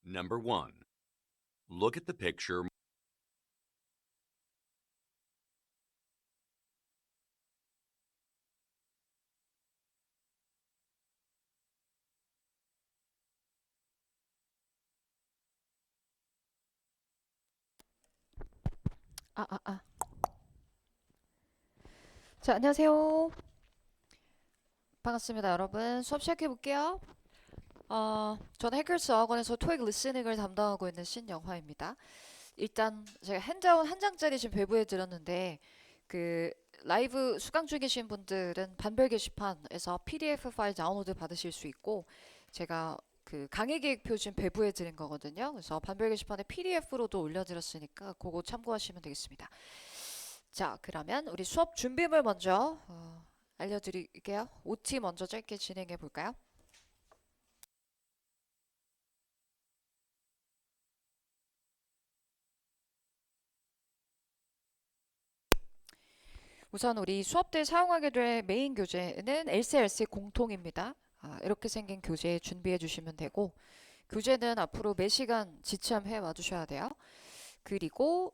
Number 1. Look at the picture. 아, 아, 아. 자, 안녕하세요. 반갑습니다, 여러분. 수업 시작해 볼게요. 저는 해결스 어학원에서 토익 리스닝을 담당하고 있는 신영화입니다. 일단 제가 핸드아웃 한 장짜리 지금 배부해 드렸는데 그 라이브 수강 중이신 분들은 반별 게시판에서 PDF 파일 다운로드 받으실 수 있고 제가 그 강의 계획표 지금 배부해 드린 거거든요. 그래서 반별 게시판에 PDF로도 올려드렸으니까 그거 참고하시면 되겠습니다. 자, 그러면 우리 수업 준비물 먼저 알려드릴게요. OT 먼저 짧게 진행해 볼까요? 우선 우리 수업 때 사용하게 될 메인 교재는 LCLC 공통입니다. 이렇게 생긴 교재 준비해 주시면 되고 교재는 앞으로 매 시간 지참해 와주셔야 돼요. 그리고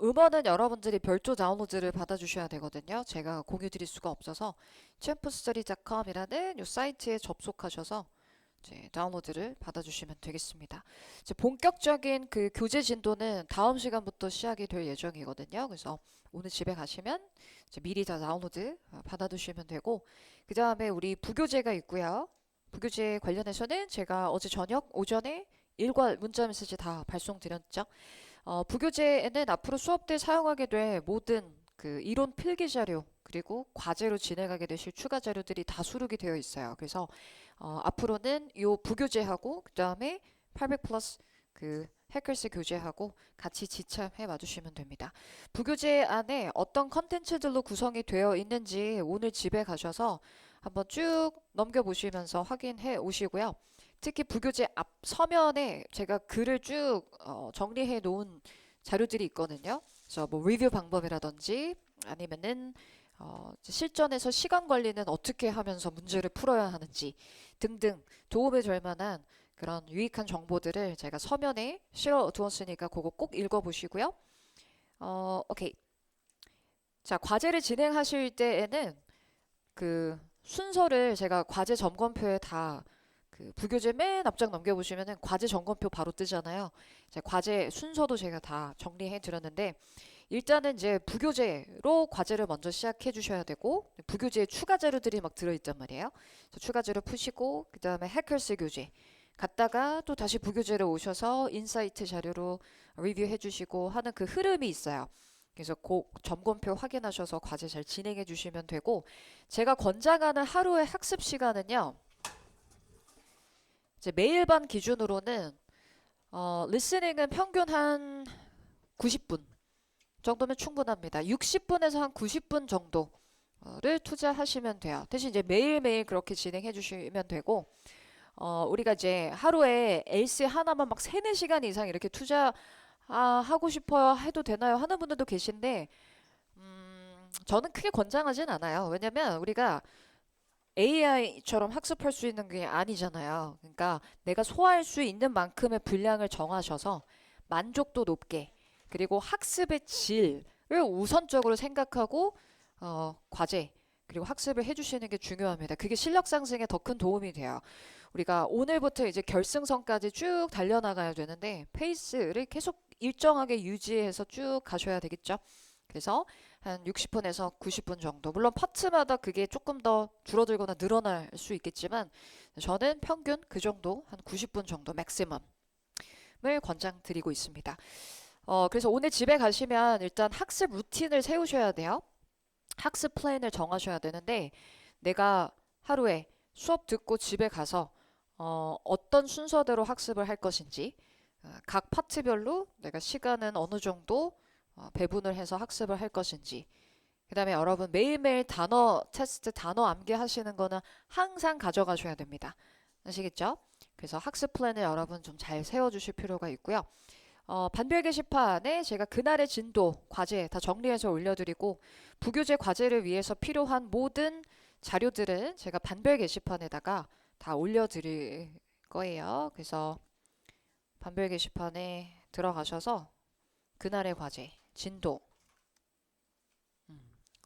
음원은 여러분들이 별도 다운로드를 받아주셔야 되거든요. 제가 공유 드릴 수가 없어서 champstudy.com이라는 이 사이트에 접속하셔서 이제 다운로드를 받아주시면 되겠습니다. 이제 본격적인 그 교재 진도는 다음 시간부터 시작이 될 예정이거든요. 그래서 오늘 집에 가시면 이제 미리 다 다운로드 받아두시면 되고, 그 다음에 우리 부교재가 있고요. 부교재 관련해서는 제가 어제 저녁 오전에 일괄 문자 메시지 다 발송드렸죠. 부교재에는 앞으로 수업 때 사용하게 될 모든 그 이론 필기 자료 그리고 과제로 진행하게 되실 추가 자료들이 다 수록이 되어 있어요. 그래서 앞으로는 요 부교재하고 그다음에 800 플러스 그 해커스 교재하고 같이 지참해 와주시면 됩니다. 부교재 안에 어떤 컨텐츠들로 구성이 되어 있는지 오늘 집에 가셔서 한번 쭉 넘겨보시면서 확인해 오시고요. 특히 부교재 앞 서면에 제가 글을 쭉 정리해 놓은 자료들이 있거든요. 그래서 뭐 리뷰 방법이라든지 아니면은 실전에서 시간 관리는 어떻게 하면서 문제를 풀어야 하는지 등등 도움이 될 만한 그런 유익한 정보들을 제가 서면에 실어 두었으니까 그거 꼭 읽어보시고요. 오케이. 자, 과제를 진행하실 때에는 그 순서를 제가 과제 점검표에 다 그 부교재 맨 앞장 넘겨보시면은 과제 점검표 바로 뜨잖아요. 이제 과제 순서도 제가 다 정리해 드렸는데 일단은 이제 부교재로 과제를 먼저 시작해 주셔야 되고 부교재에 추가 자료들이 막 들어있단 말이에요. 그래서 추가 자료 푸시고 그 다음에 해커스 교재 갔다가 또 다시 부교재로 오셔서 인사이트 자료로 리뷰해 주시고 하는 그 흐름이 있어요. 그래서 그 점검표 확인하셔서 과제 잘 진행해 주시면 되고 제가 권장하는 하루의 학습 시간은요. 이제 매일 반 기준으로는 리스닝은 평균 한 90분 정도면 충분합니다. 60분에서 한 90분 정도를 투자하시면 돼요. 대신 이제 매일매일 그렇게 진행해 주시면 되고 우리가 이제 하루에 에이스 하나만 막 3, 4시간 이상 이렇게 하고 싶어요 해도 되나요? 하는 분들도 계신데 저는 크게 권장하진 않아요. 왜냐면 우리가 AI처럼 학습할 수 있는 게 아니잖아요. 그러니까 내가 소화할 수 있는 만큼의 분량을 정하셔서 만족도 높게 그리고 학습의 질을 우선적으로 생각하고 과제 그리고 학습을 해주시는 게 중요합니다. 그게 실력 상승에 더 큰 도움이 돼요. 우리가 오늘부터 이제 결승선까지 쭉 달려나가야 되는데 페이스를 계속 일정하게 유지해서 쭉 가셔야 되겠죠. 그래서 한 60분에서 90분 정도. 물론 파트마다 그게 조금 더 줄어들거나 늘어날 수 있겠지만 저는 평균 그 정도 한 90분 정도 맥시멈을 권장드리고 있습니다. 그래서 오늘 집에 가시면 일단 학습 루틴을 세우셔야 돼요. 학습 플랜을 정하셔야 되는데 내가 하루에 수업 듣고 집에 가서 어떤 순서대로 학습을 할 것인지 각 파트별로 내가 시간은 어느 정도 배분을 해서 학습을 할 것인지 그 다음에 여러분 매일매일 단어 테스트, 단어 암기하시는 거는 항상 가져가셔야 됩니다. 아시겠죠? 그래서 학습 플랜을 여러분 좀 잘 세워주실 필요가 있고요. 반별 게시판에 제가 그날의 진도, 과제 다 정리해서 올려드리고 부교재 과제를 위해서 필요한 모든 자료들은 제가 반별 게시판에다가 다 올려드릴 거예요. 그래서 반별 게시판에 들어가셔서 그날의 과제, 진도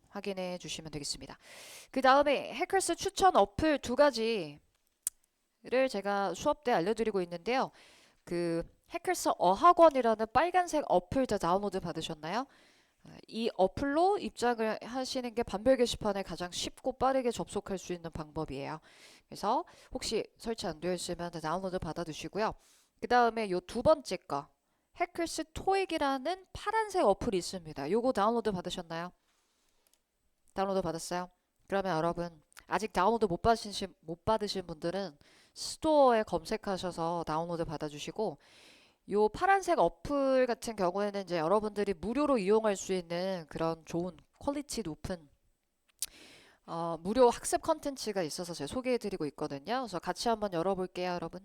확인해 주시면 되겠습니다. 그 다음에 해커스 추천 어플 두 가지를 제가 수업 때 알려드리고 있는데요. 그 해커스 어학원이라는 빨간색 어플 다 다운로드 받으셨나요? 이 어플로 입장을 하시는 게 반별 게시판에 가장 쉽고 빠르게 접속할 수 있는 방법이에요. 그래서 혹시 설치 안 되어 있으면 다운로드 받아두시고요. 그 다음에 요 두 번째 거 해커스 토익이라는 파란색 어플이 있습니다. 요거 다운로드 받으셨나요? 다운로드 받았어요? 그러면 여러분 아직 다운로드 못 받으신 분들은 스토어에 검색하셔서 다운로드 받아주시고 요 파란색 어플 같은 경우에는 이제 여러분들이 무료로 이용할 수 있는 그런 좋은 퀄리티 높은 무료 학습 컨텐츠가 있어서 제가 소개해드리고 있거든요. 그래서 같이 한번 열어볼게요, 여러분.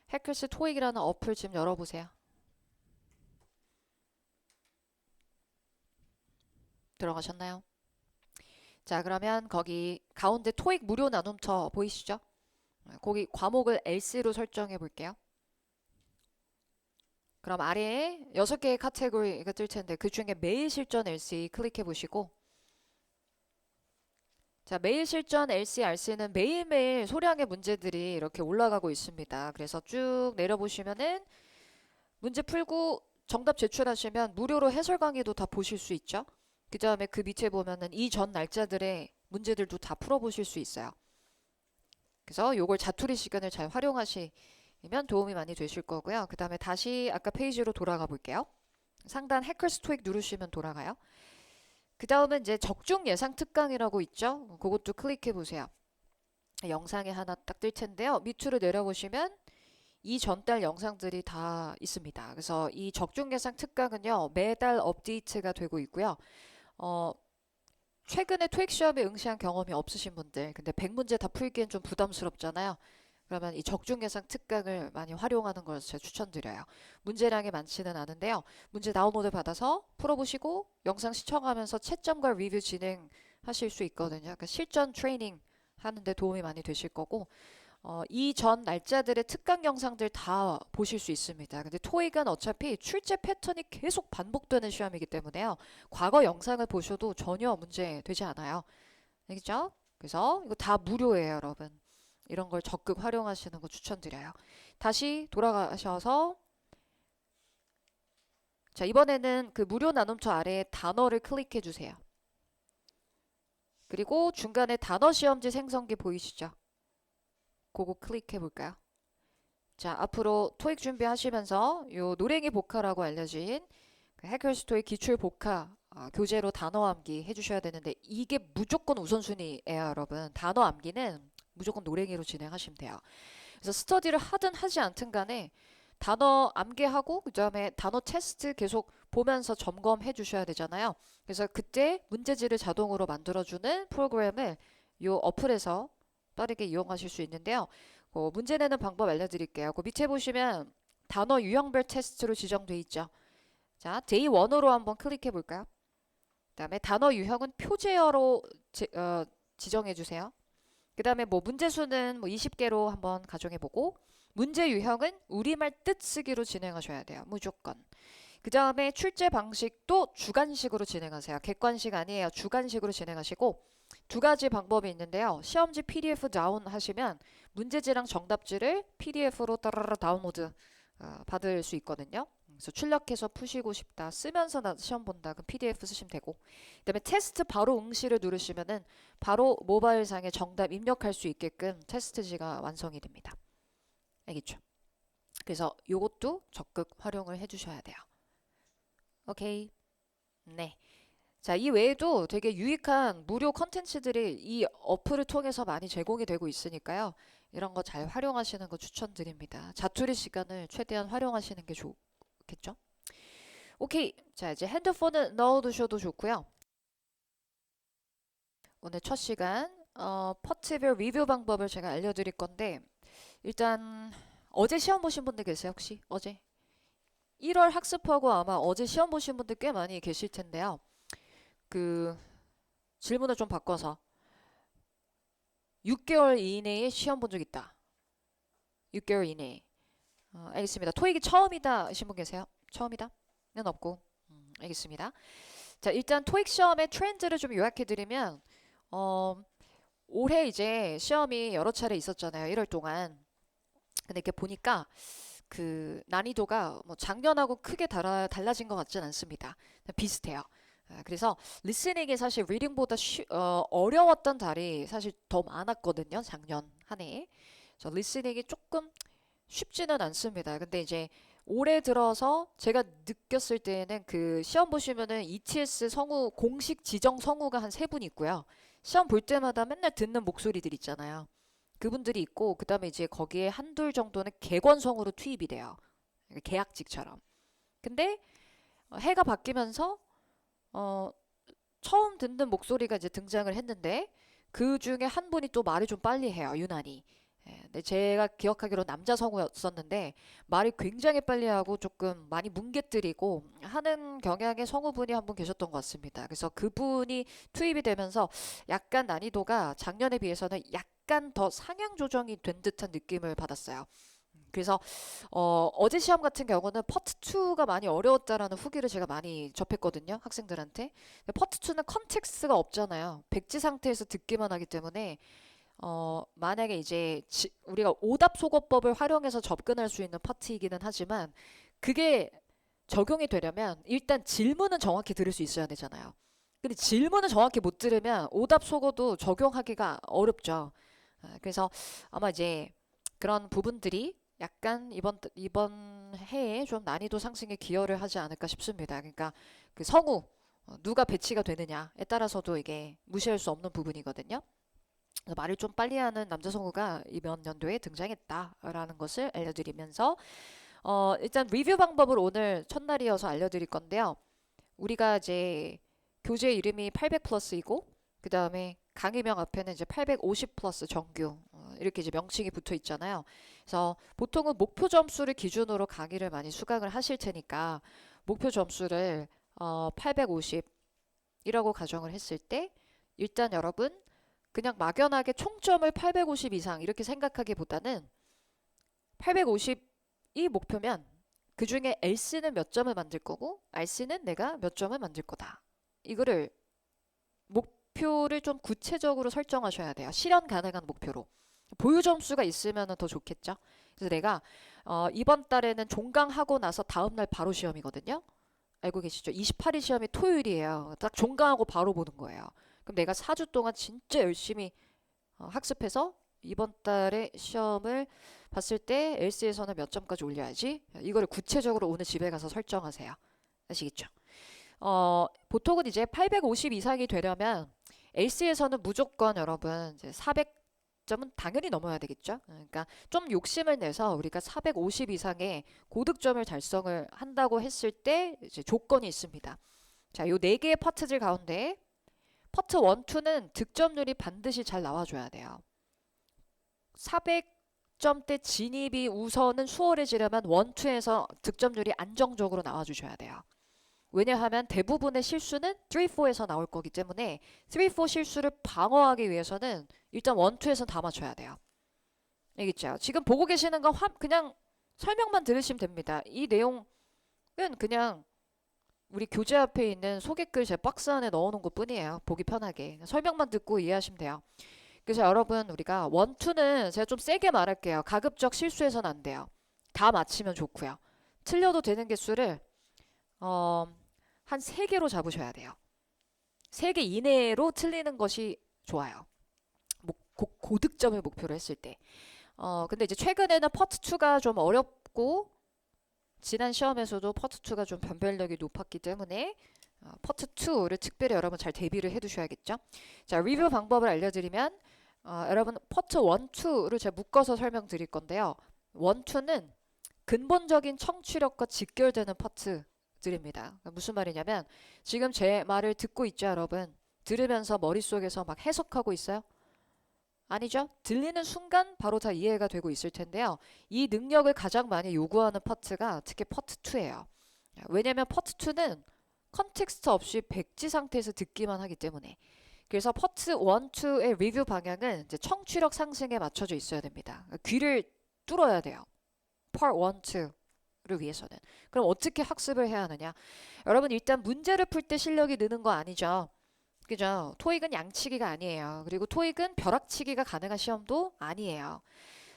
해커스 토익이라는 어플 지금 열어보세요. 들어가셨나요? 자, 그러면 거기 가운데 토익 무료 나눔터 보이시죠? 거기 과목을 LC로 설정해 볼게요. 그럼 아래에 6개의 카테고리가 뜰 텐데 그 중에 매일 실전 LC 클릭해 보시고 자, 매일 실전 LC, RC는 매일매일 소량의 문제들이 이렇게 올라가고 있습니다. 그래서 쭉 내려보시면은 문제 풀고 정답 제출하시면 무료로 해설 강의도 다 보실 수 있죠. 그 다음에 그 밑에 보면은 이전 날짜들의 문제들도 다 풀어보실 수 있어요. 그래서 요걸 자투리 시간을 잘 활용하시면 도움이 많이 되실 거고요. 그 다음에 다시 아까 페이지로 돌아가 볼게요. 상단 해커스 토익 누르시면 돌아가요. 그 다음은 이제 적중 예상 특강이라고 있죠. 그것도 클릭해 보세요. 영상이 하나 딱 뜰 텐데요. 밑으로 내려보시면 이 전달 영상들이 다 있습니다. 그래서 이 적중 예상 특강은요, 매달 업데이트가 되고 있고요. 최근에 토익 시험에 응시한 경험이 없으신 분들, 근데 100문제 다 풀기엔 좀 부담스럽잖아요. 그러면 이 적중 예상 특강을 많이 활용하는 걸 제가 추천드려요. 문제량이 많지는 않은데요. 문제 다운로드 받아서 풀어보시고 영상 시청하면서 채점과 리뷰 진행하실 수 있거든요. 그러니까 실전 트레이닝 하는데 도움이 많이 되실 거고 이전 날짜들의 특강 영상들 다 보실 수 있습니다. 근데 토익은 어차피 출제 패턴이 계속 반복되는 시험이기 때문에요. 과거 영상을 보셔도 전혀 문제 되지 않아요. 알겠죠? 그래서 이거 다 무료예요, 여러분. 이런 걸 적극 활용하시는 거 추천드려요. 다시 돌아가셔서 자, 이번에는 그 무료 나눔처 아래에 단어를 클릭해 주세요. 그리고 중간에 단어 시험지 생성기 보이시죠? 그거 클릭해 볼까요? 자, 앞으로 토익 준비하시면서 요 노랭이 복화라고 알려진 그 해커스 토익 기출 복화 교재로 단어 암기 해주셔야 되는데 이게 무조건 우선순위예요, 여러분. 단어 암기는 무조건 노랭이로 진행하시면 돼요. 그래서 스터디를 하든 하지 않든 간에 단어 암기하고 그다음에 단어 테스트 계속 보면서 점검해 주셔야 되잖아요. 그래서 그때 문제지를 자동으로 만들어주는 프로그램을 요 어플에서 빠르게 이용하실 수 있는데요. 문제 내는 방법 알려드릴게요. 그 밑에 보시면 단어 유형별 테스트로 지정돼 있죠. 자, 데이 1으로 한번 클릭해 볼까요? 그다음에 단어 유형은 표제어로 지정해 주세요. 그다음에 뭐 문제 수는 뭐 20개로 한번 가정해 보고 문제 유형은 우리말 뜻 쓰기로 진행하셔야 돼요. 무조건. 그다음에 출제 방식도 주관식으로 진행하세요. 객관식 아니에요. 주관식으로 진행하시고 두 가지 방법이 있는데요. 시험지 PDF 다운하시면 문제지랑 정답지를 PDF로 따라라 다운로드 받을 수 있거든요. 그래서 출력해서 푸시고 싶다, 쓰면서 나 시험 본다, 그럼 PDF 쓰시면 되고. 그다음에 테스트 바로 응시를 누르시면은 바로 모바일상에 정답 입력할 수 있게끔 테스트지가 완성이 됩니다. 알겠죠? 그래서 요것도 적극 활용을 해주셔야 돼요. 오케이. 네. 자, 이 외에도 되게 유익한 무료 컨텐츠들이 이 어플을 통해서 많이 제공이 되고 있으니까요. 이런 거 잘 활용하시는 거 추천드립니다. 자투리 시간을 최대한 활용하시는 게 좋겠죠? 오케이. 자, 이제 핸드폰을 넣어두셔도 좋고요. 오늘 첫 시간 퍼티별 리뷰 방법을 제가 알려드릴 건데 일단 어제 시험 보신 분들 계세요, 혹시? 어제? 1월 학습하고 아마 어제 시험 보신 분들 꽤 많이 계실 텐데요. 그 질문을 좀 바꿔서 6개월 이내에 시험 본 적 있다. 6개월 이내에. 알겠습니다. 토익이 처음이다 하신 분 계세요? 처음이다? 는 없고. 알겠습니다. 자, 일단 토익 시험의 트렌드를 좀 요약해드리면, 올해 이제 시험이 여러 차례 있었잖아요. 1월 동안. 근데 이렇게 보니까 그 난이도가 뭐 작년하고 크게 달라진 것 같진 않습니다. 비슷해요. 그래서 리스닝이 사실 리딩보다 어려웠던 달이 사실 더 많았거든요. 작년 한 해. 그래서 리스닝이 조금 쉽지는 않습니다. 근데 이제 올해 들어서 제가 느꼈을 때는 그 시험 보시면은 ETS 성우 공식 지정 성우가 한 세 분 있고요. 시험 볼 때마다 맨날 듣는 목소리들 있잖아요. 그분들이 있고 그다음에 이제 거기에 한둘 정도는 객원성으로 투입이 돼요. 계약직처럼. 근데 해가 바뀌면서 어, 처음 듣는 목소리가 이제 등장을 했는데 그 중에 한 분이 또 말을 좀 빨리 해요. 유난히. 근데 제가 기억하기로 남자 성우였었는데 말이 굉장히 빨리 하고 조금 많이 뭉개뜨리고 하는 경향의 성우분이 한 분 계셨던 것 같습니다. 그래서 그분이 투입이 되면서 약간 난이도가 작년에 비해서는 약간 더 상향 조정이 된 듯한 느낌을 받았어요. 그래서 어제 시험 같은 경우는 파트 2가 많이 어려웠다라는 후기를 제가 많이 접했거든요. 학생들한테. 근데 파트 2는 컨텍스트가 없잖아요. 백지 상태에서 듣기만 하기 때문에 만약에 이제 우리가 오답 소거법을 활용해서 접근할 수 있는 파트이기는 하지만 그게 적용이 되려면 일단 질문은 정확히 들을 수 있어야 되잖아요. 근데 질문을 정확히 못 들으면 오답 소거도 적용하기가 어렵죠. 그래서 아마 이제 그런 부분들이 약간 이번 해에 좀 난이도 상승에 기여를 하지 않을까 싶습니다. 그러니까 그 성우 누가 배치가 되느냐에 따라서도 이게 무시할 수 없는 부분이거든요. 그래서 말을 좀 빨리 하는 남자 성우가 이번 연도에 등장했다라는 것을 알려드리면서 일단 리뷰 방법을 오늘 첫날이어서 알려드릴 건데요. 우리가 이제 교재 이름이 800 플러스이고 그 다음에 강의명 앞에는 이제 850 플러스 정규 이렇게 이제 명칭이 붙어 있잖아요. 그래서 보통은 목표 점수를 기준으로 강의를 많이 수강을 하실 테니까 목표 점수를 850이라고 가정을 했을 때 일단 여러분 그냥 막연하게 총점을 850 이상 이렇게 생각하기보다는 850이 목표면 그 중에 LC는 몇 점을 만들 거고 RC는 내가 몇 점을 만들 거다. 이거를 목표를 좀 구체적으로 설정하셔야 돼요. 실현 가능한 목표로. 보유 점수가 있으면 더 좋겠죠. 그래서 내가 이번 달에는 종강하고 나서 다음날 바로 시험이거든요. 알고 계시죠? 28일 시험이 토요일이에요. 딱 종강하고 바로 보는 거예요. 그럼 내가 4주 동안 진짜 열심히 학습해서 이번 달에 시험을 봤을 때 LC에서는 몇 점까지 올려야지? 이거를 구체적으로 오늘 집에 가서 설정하세요. 아시겠죠? 보통은 이제 850 이상이 되려면 LC에서는 무조건 여러분 이제 400점은 당연히 넘어야 되겠죠? 그러니까 좀 욕심을 내서 우리가 450 이상의 고득점을 달성을 한다고 했을 때 이제 조건이 있습니다. 자, 요 네 개의 파트들 가운데 파트 1, 2는 득점률이 반드시 잘 나와줘야 돼요. 400점대 진입이 우선은 수월해지려면 1, 2에서 득점률이 안정적으로 나와주셔야 돼요. 왜냐하면 대부분의 실수는 3, 4에서 나올 거기 때문에 3, 4 실수를 방어하기 위해서는 일단 1, 2에서 다 맞춰야 돼요. 알겠죠? 지금 보고 계시는 건 그냥 설명만 들으시면 됩니다. 이 내용은 그냥 우리 교재 앞에 있는 소개글 제 박스 안에 넣어놓은 것 뿐이에요. 보기 편하게. 설명만 듣고 이해하시면 돼요. 그래서 여러분 우리가 1, 2는 제가 좀 세게 말할게요. 가급적 실수해서는 안 돼요. 다 맞히면 좋고요. 틀려도 되는 개수를 한 3개로 잡으셔야 돼요. 3개 이내로 틀리는 것이 좋아요. 고득점을 목표로 했을 때. 근데 이제 최근에는 파트 2가 좀 어렵고 지난 시험에서도 파트 2가 좀 변별력이 높았기 때문에 파트 2를 특별히 여러분 잘 대비를 해 두셔야겠죠. 자, 리뷰 방법을 알려드리면 여러분 파트 1, 2를 제가 묶어서 설명드릴 건데요. 1, 2는 근본적인 청취력과 직결되는 파트들입니다. 무슨 말이냐면 지금 제 말을 듣고 있죠, 여러분? 들으면서 머릿속에서 막 해석하고 있어요? 아니죠? 들리는 순간 바로 다 이해가 되고 있을 텐데요. 이 능력을 가장 많이 요구하는 파트가 특히 파트 2예요. 왜냐면 파트 2는 컨텍스트 없이 백지 상태에서 듣기만 하기 때문에. 그래서 파트 1, 2의 리뷰 방향은 이제 청취력 상승에 맞춰져 있어야 됩니다. 귀를 뚫어야 돼요. Part 1, 2를 위해서는. 그럼 어떻게 학습을 해야 하느냐? 여러분 일단 문제를 풀 때 실력이 느는 거 아니죠? 그죠? 토익은 양치기가 아니에요. 그리고 토익은 벼락치기가 가능한 시험도 아니에요.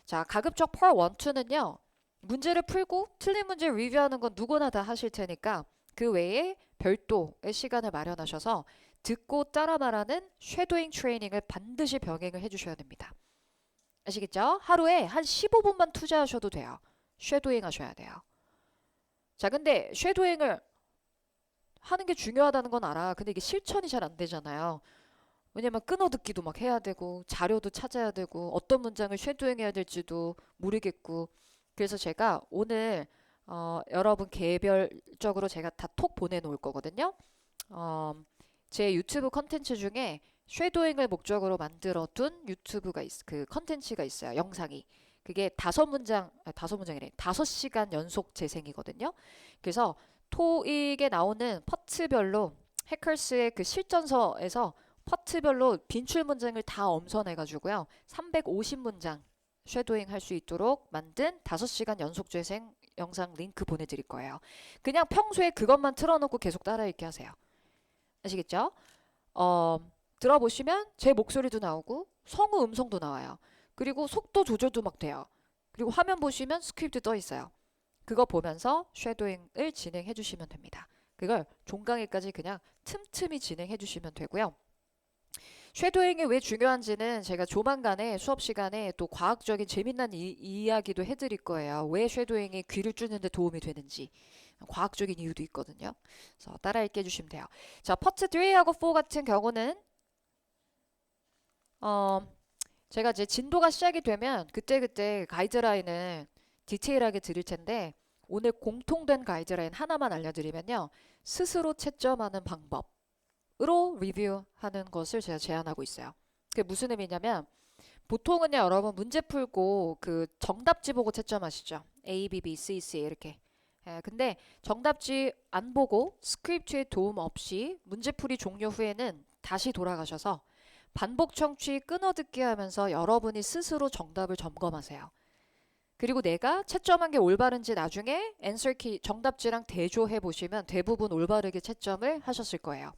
자, 가급적 Part 1, 2는요. 문제를 풀고 틀린 문제 리뷰하는 건 누구나 다 하실 테니까 그 외에 별도의 시간을 마련하셔서 듣고 따라 말하는 쉐도잉 트레이닝을 반드시 병행을 해주셔야 됩니다. 아시겠죠? 하루에 한 15분만 투자하셔도 돼요. 쉐도잉 하셔야 돼요. 자, 근데 쉐도잉을 하는 게 중요하다는 건 알아. 근데 이게 실천이 잘 안 되잖아요. 왜냐면 끊어듣기도 막 해야 되고 자료도 찾아야 되고 어떤 문장을 쉐도잉 해야 될지도 모르겠고 그래서 제가 오늘 여러분 개별적으로 제가 다 톡 보내놓을 거거든요. 제 유튜브 컨텐츠 중에 쉐도잉을 목적으로 만들어둔 그 컨텐츠가 있어요. 영상이. 그게 5문장이래. 5시간 연속 재생이거든요. 그래서 토익에 나오는 파트별로 해커스의 그 실전서에서 파트별로 빈출 문장을 다 엄선해가지고요. 350문장 쉐도잉 할 수 있도록 만든 5시간 연속 재생 영상 링크 보내드릴 거예요. 그냥 평소에 그것만 틀어놓고 계속 따라 읽기 하세요. 아시겠죠? 들어보시면 제 목소리도 나오고 성우 음성도 나와요. 그리고 속도 조절도 막 돼요. 그리고 화면 보시면 스크립트 떠 있어요. 그거 보면서 쉐도잉을 진행해 주시면 됩니다. 그걸 종강에까지 그냥 틈틈이 진행해 주시면 되고요. 쉐도잉이 왜 중요한지는 제가 조만간에 수업 시간에 또 과학적인 재미난 이야기도 해드릴 거예요. 왜 쉐도잉이 귀를 뚫는데 도움이 되는지 과학적인 이유도 있거든요. 그래서 따라 읽게 해주시면 돼요. 자, 파트 3하고 4 같은 경우는 제가 이제 진도가 시작이 되면 그때그때 가이드라인을 디테일하게 드릴 텐데 오늘 공통된 가이드라인 하나만 알려드리면요. 스스로 채점하는 방법으로 리뷰하는 것을 제가 제안하고 있어요. 그게 무슨 의미냐면 보통은요 여러분 문제 풀고 그 정답지 보고 채점하시죠. A, B, B, C, C 이렇게. 근데 정답지 안 보고 스크립트의 도움 없이 문제풀이 종료 후에는 다시 돌아가셔서 반복 청취 끊어듣기 하면서 여러분이 스스로 정답을 점검하세요. 그리고 내가 채점한 게 올바른지 나중에 앤서키 정답지랑 대조해 보시면 대부분 올바르게 채점을 하셨을 거예요.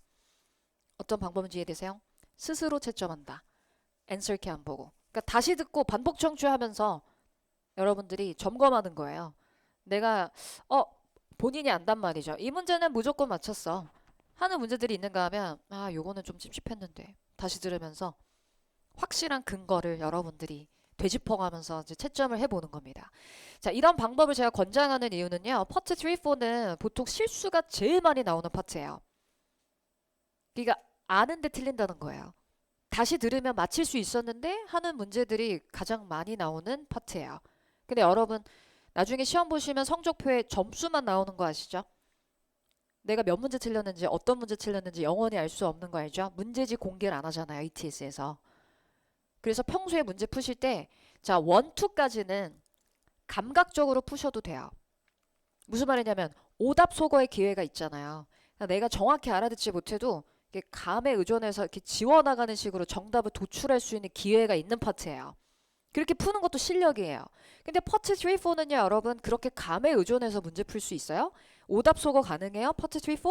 어떤 방법인지 이해되세요? 스스로 채점한다. 앤서키 안 보고. 그러니까 다시 듣고 반복 청취하면서 여러분들이 점검하는 거예요. 내가 본인이 안단 말이죠. 이 문제는 무조건 맞췄어. 하는 문제들이 있는가 하면 요거는 좀 찝찝했는데 다시 들으면서 확실한 근거를 여러분들이 되짚어가면서 이제 채점을 해보는 겁니다. 자, 이런 방법을 제가 권장하는 이유는요. 파트 3, 4는 보통 실수가 제일 많이 나오는 파트예요. 그러니까 아는데 틀린다는 거예요. 다시 들으면 맞힐 수 있었는데 하는 문제들이 가장 많이 나오는 파트예요. 근데 여러분 나중에 시험 보시면 성적표에 점수만 나오는 거 아시죠? 내가 몇 문제 틀렸는지 어떤 문제 틀렸는지 영원히 알 수 없는 거 알죠? 문제지 공개를 안 하잖아요. ETS에서. 그래서 평소에 문제 푸실 때 자, 1, 2까지는 감각적으로 푸셔도 돼요. 무슨 말이냐면 오답 소거의 기회가 있잖아요. 그러니까 내가 정확히 알아듣지 못해도 이렇게 감에 의존해서 이렇게 지워나가는 식으로 정답을 도출할 수 있는 기회가 있는 파트예요. 그렇게 푸는 것도 실력이에요. 근데 파트 3, 4는요, 여러분 그렇게 감에 의존해서 문제 풀 수 있어요? 오답 소거 가능해요? 파트 3, 4?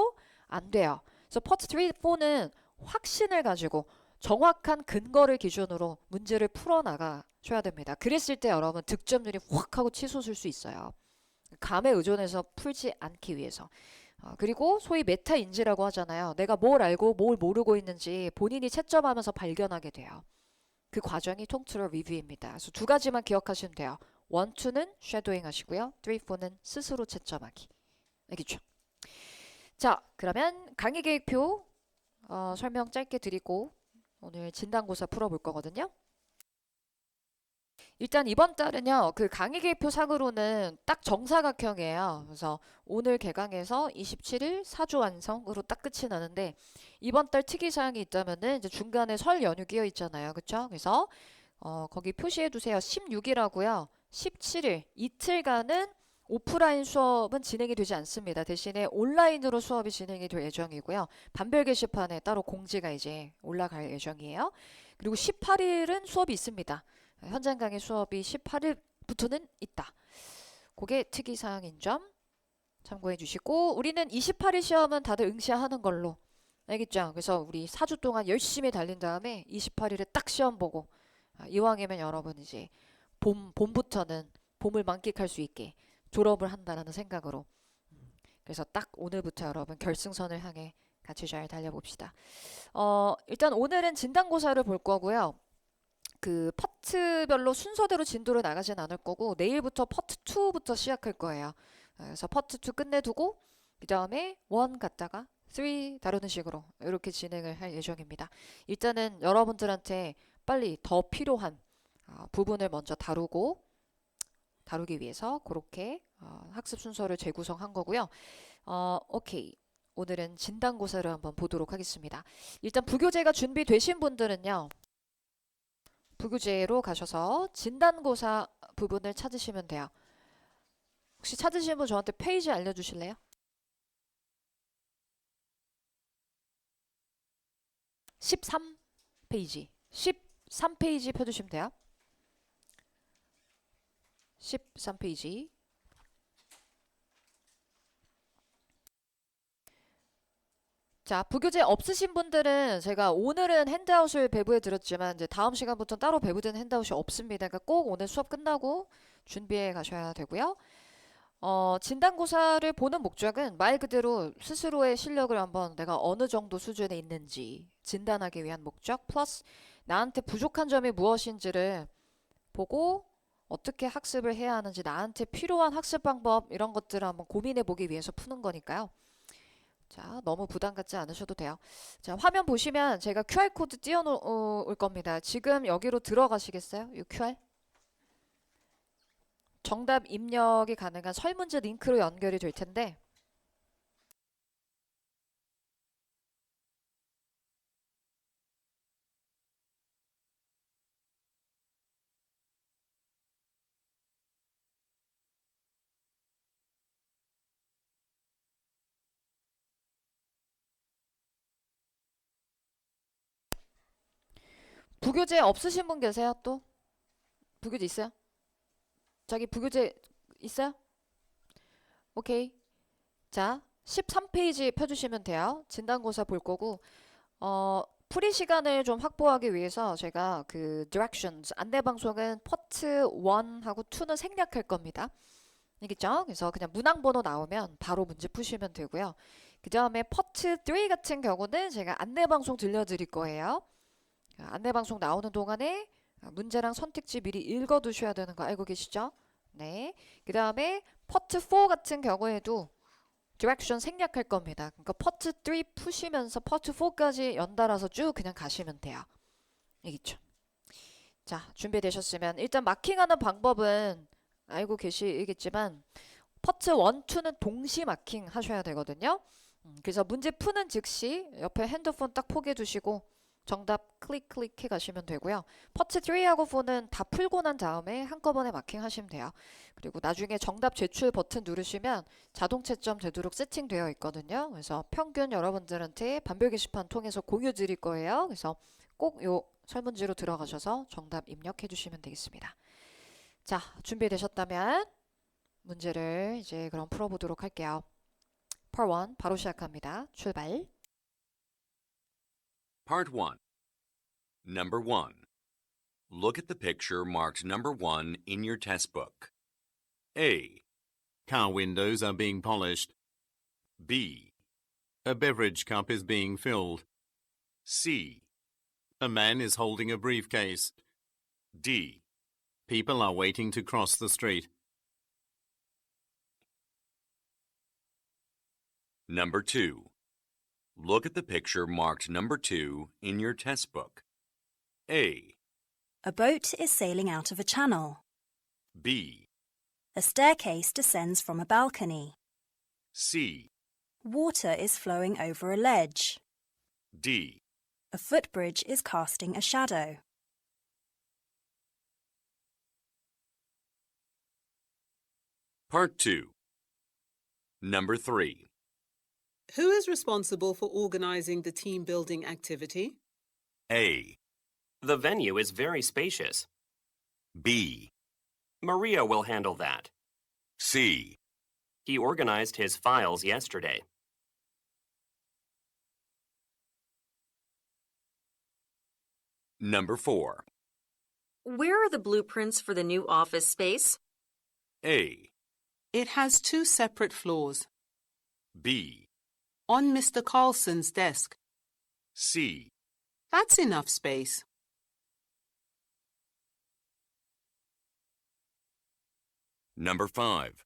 안 돼요. 그래서 파트 3, 4는 확신을 가지고 정확한 근거를 기준으로 문제를 풀어나가셔야 됩니다. 그랬을 때 여러분 득점률이 확 하고 치솟을 수 있어요. 감에 의존해서 풀지 않기 위해서. 그리고 소위 메타인지라고 하잖아요. 내가 뭘 알고 뭘 모르고 있는지 본인이 채점하면서 발견하게 돼요. 그 과정이 통틀어 리뷰입니다. 그래서 두 가지만 기억하시면 돼요. 1, 2는 쉐도잉 하시고요. 3, 4는 스스로 채점하기. 알겠죠? 자, 그러면 강의 계획표 설명 짧게 드리고 오늘 진단고사 풀어볼 거거든요. 일단 이번 달은요, 그 강의 계획표 상으로는 딱 정사각형이에요. 그래서 오늘 개강해서 27일 사주 완성으로 딱 끝이 나는데 이번 달 특이사항이 있다면은 이제 중간에 설 연휴 끼어 있잖아요. 그쵸? 그래서 거기 표시해 두세요. 16일하고요. 17일 이틀간은 오프라인 수업은 진행이 되지 않습니다. 대신에 온라인으로 수업이 진행이 될 예정이고요. 반별 게시판에 따로 공지가 이제 올라갈 예정이에요. 그리고 18일은 수업이 있습니다. 현장 강의 수업이 18일부터는 있다. 그게 특이사항인 점 참고해 주시고 우리는 28일 시험은 다들 응시하는 걸로 알겠죠? 그래서 우리 4주 동안 열심히 달린 다음에 28일에 딱 시험 보고 이왕이면 여러분 이제 봄부터는 봄을 만끽할 수 있게 졸업을 한다라는 생각으로 그래서 딱 오늘부터 여러분 결승선을 향해 같이 잘 달려봅시다. 일단 오늘은 진단고사를 볼 거고요. 그 파트별로 순서대로 진도를 나가진 않을 거고 내일부터 파트 2부터 시작할 거예요. 그래서 파트 2 끝내두고 그 다음에 1 갔다가 3 다루는 식으로 이렇게 진행을 할 예정입니다. 일단은 여러분들한테 빨리 더 필요한 부분을 먼저 다루기 위해서 그렇게 학습 순서를 재구성한 거고요. 오케이. 오늘은 진단고사를 한번 보도록 하겠습니다. 일단 부교재가 준비되신 분들은요. 부교재로 가셔서 진단고사 부분을 찾으시면 돼요. 혹시 찾으신 분 저한테 페이지 알려주실래요? 13페이지. 13페이지 펴주시면 돼요. 13페이지. 자, 부교재 없으신 분들은 제가 오늘은 핸드아웃을 배부해 드렸지만 이제 다음 시간부터 따로 배부된 핸드아웃이 없습니다. 그러니까 꼭 오늘 수업 끝나고 준비해 가셔야 되고요. 진단고사를 보는 목적은 말 그대로 스스로의 실력을 한번 내가 어느 정도 수준에 있는지 진단하기 위한 목적 플러스 나한테 부족한 점이 무엇인지를 보고 어떻게 학습을 해야 하는지 나한테 필요한 학습 방법 이런 것들을 한번 고민해 보기 위해서 푸는 거니까요. 자, 너무 부담 갖지 않으셔도 돼요. 자, 화면 보시면 제가 QR코드 띄워놓을 겁니다. 지금 여기로 들어가시겠어요? 이 QR? 정답 입력이 가능한 설문지 링크로 연결이 될 텐데 부교재 없으신 분 계세요? 또? 부교재 있어요? 자기 부교재 있어요? 오케이. 자, 13페이지 펴주시면 돼요. 진단고사 볼 거고 풀이 시간을 좀 확보하기 위해서 제가 그 directions 안내방송은 파트 1하고 2는 생략할 겁니다. 알겠죠? 그래서 그냥 문항번호 나오면 바로 문제 푸시면 되고요. 그 다음에 파트 3 같은 경우는 제가 안내방송 들려드릴 거예요. 안내방송 나오는 동안에 문제랑 선택지 미리 읽어두셔야 되는 거 알고 계시죠? 네. 그 다음에 파트 4 같은 경우에도 디렉션 생략할 겁니다. 그러니까 파트 3 푸시면서 파트 4까지 연달아서 쭉 그냥 가시면 돼요. 알겠죠? 자, 준비되셨으면 일단 마킹하는 방법은 알고 계시겠지만 파트 1, 2는 동시 마킹 하셔야 되거든요. 그래서 문제 푸는 즉시 옆에 핸드폰 딱 포개 두시고 정답 클릭 해 가시면 되고요. 파트 3하고 4는 다 풀고 난 다음에 한꺼번에 마킹 하시면 돼요. 그리고 나중에 정답 제출 버튼 누르시면 자동 채점 되도록 세팅되어 있거든요. 그래서 평균 여러분들한테 반별 게시판 통해서 공유 드릴 거예요. 그래서 꼭 요 설문지로 들어가셔서 정답 입력해 주시면 되겠습니다. 자, 준비되셨다면 문제를 이제 그럼 풀어보도록 할게요. Part 1 바로 시작합니다. 출발. Part 1. Number 1. Look at the picture marked number 1 in your test book. A, Car windows are being polished. B, A beverage cup is being filled. C, A man is holding a briefcase. D. People are waiting to cross the street. Number 2. Look at the picture marked number 2 in your test book. A, A boat is sailing out of a channel. B, A staircase descends from a balcony. C, Water is flowing over a ledge. D. A footbridge is casting a shadow. Part 2. Number 3. Who is responsible for organizing the team building activity? A, The venue is very spacious. B, Maria will handle that. C. He organized his files yesterday. Number 4. Where are the blueprints for the new office space? A. It has 2 separate floors. B. On Mr. Carlson's desk. C. That's enough space. Number 5.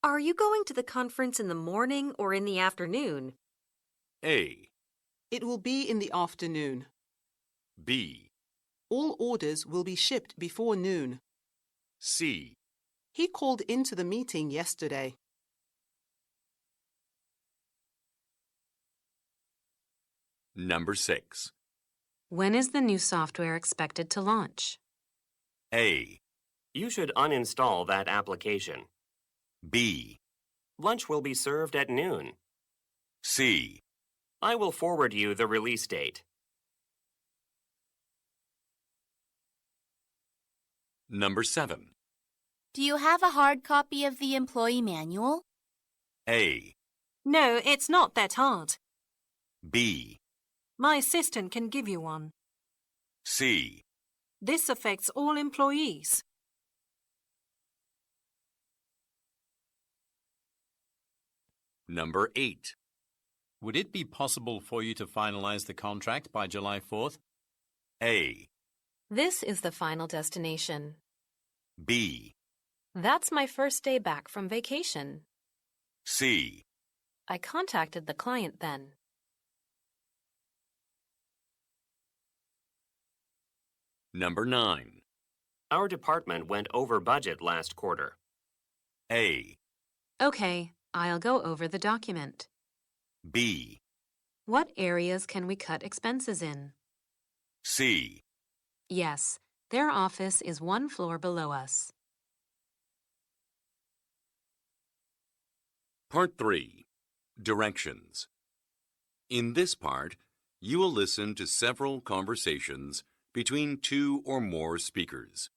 Are you going to the conference in the morning or in the afternoon? A. It will be in the afternoon. B. All orders will be shipped before noon. C. He called into the meeting yesterday. Number 6. When is the new software expected to launch? A. You should uninstall that application. B. Lunch will be served at noon. C. I will forward you the release date. Number 7. Do you have a hard copy of the employee manual? A. No, it's not that hard. B. My assistant can give you one. C. This affects all employees. Number 8. Would it be possible for you to finalize the contract by July 4th? A. This is the final destination. B. That's my first day back from vacation. C. I contacted the client then. Number 9. Our department went over budget last quarter. A. Okay, I'll go over the document. B. What areas can we cut expenses in? C. Yes, their office is 1 floor below us. Part 3. Directions. In this part, you will listen to several conversations between 2 or more speakers.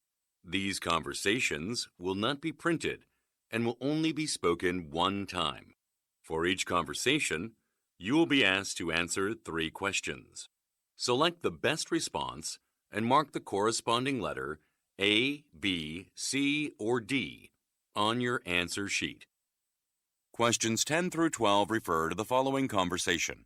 These conversations will not be printed and will only be spoken one time. For each conversation, you will be asked to answer 3 questions. Select the best response and mark the corresponding letter A, B, C, or D on your answer sheet. Questions 10 through 12 refer to the following conversation.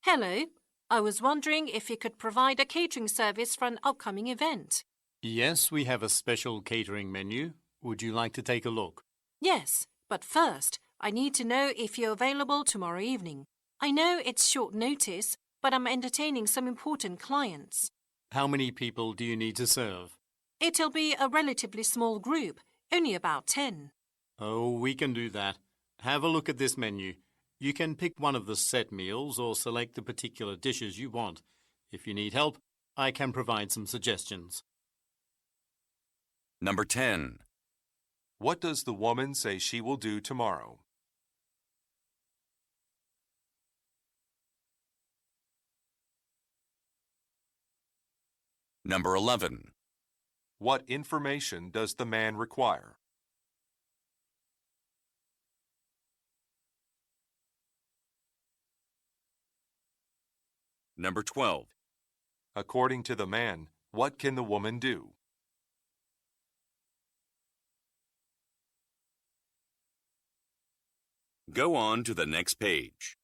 Hello. I was wondering if you could provide a catering service for an upcoming event. Yes, we have a special catering menu. Would you like to take a look? Yes, but first, I need to know if you're available tomorrow evening. I know it's short notice, but I'm entertaining some important clients. How many people do you need to serve? It'll be a relatively small group, only about 10. Oh, we can do that. Have a look at this menu. You can pick one of the set meals or select the particular dishes you want. If you need help, I can provide some suggestions. Number 10. What does the woman say she will do tomorrow? Number 11. What information does the man require? Number 12. According to the man, what can the woman do? Go on to the next page.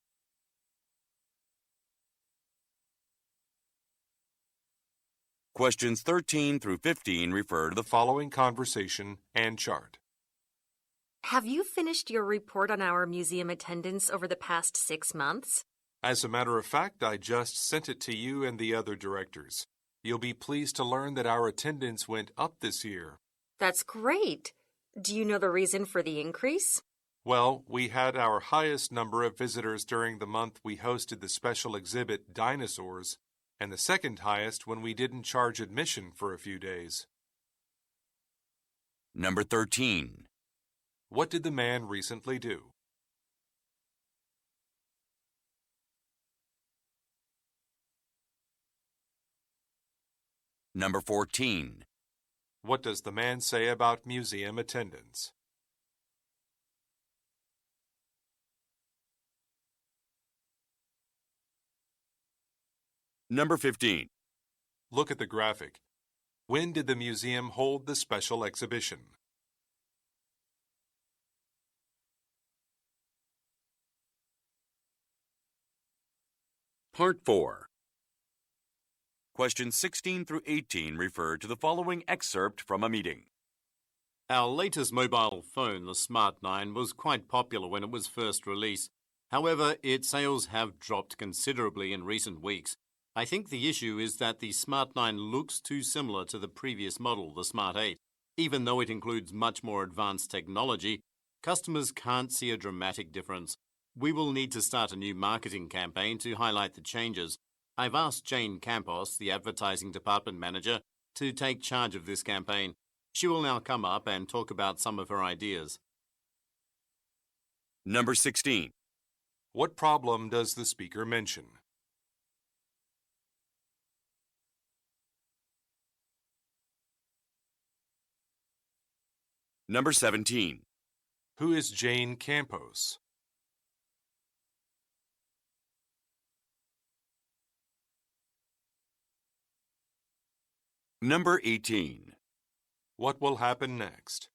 Questions 13 through 15 refer to the The following conversation and chart. Have you finished your report on our museum attendance over the past 6 months? As a matter of fact, I just sent it to you and the other directors. You'll be pleased to learn that our attendance went up this year. That's great. Do you know the reason for the increase? Well, we had our highest number of visitors during the month we hosted the special exhibit Dinosaurs, and the second highest when we didn't charge admission for a few days. Number 13. What did the man recently do? Number 14. What does the man say about museum attendance? Number 15. Look at the graphic. When did the museum hold the special exhibition? Part 4. Questions 16 through 18 refer to the following excerpt from a meeting. Our latest mobile phone, the Smart 9, was quite popular when it was first released. However, its sales have dropped considerably in recent weeks. I think the issue is that the Smart 9 looks too similar to the previous model, the Smart 8. Even though it includes much more advanced technology, customers can't see a dramatic difference. We will need to start a new marketing campaign to highlight the changes. I've asked Jane Campos, the advertising department manager, to take charge of this campaign. She will now come up and talk about some of her ideas. Number 16. What problem does the speaker mention? Number 17. Who is Jane Campos? Number 18. What will happen next?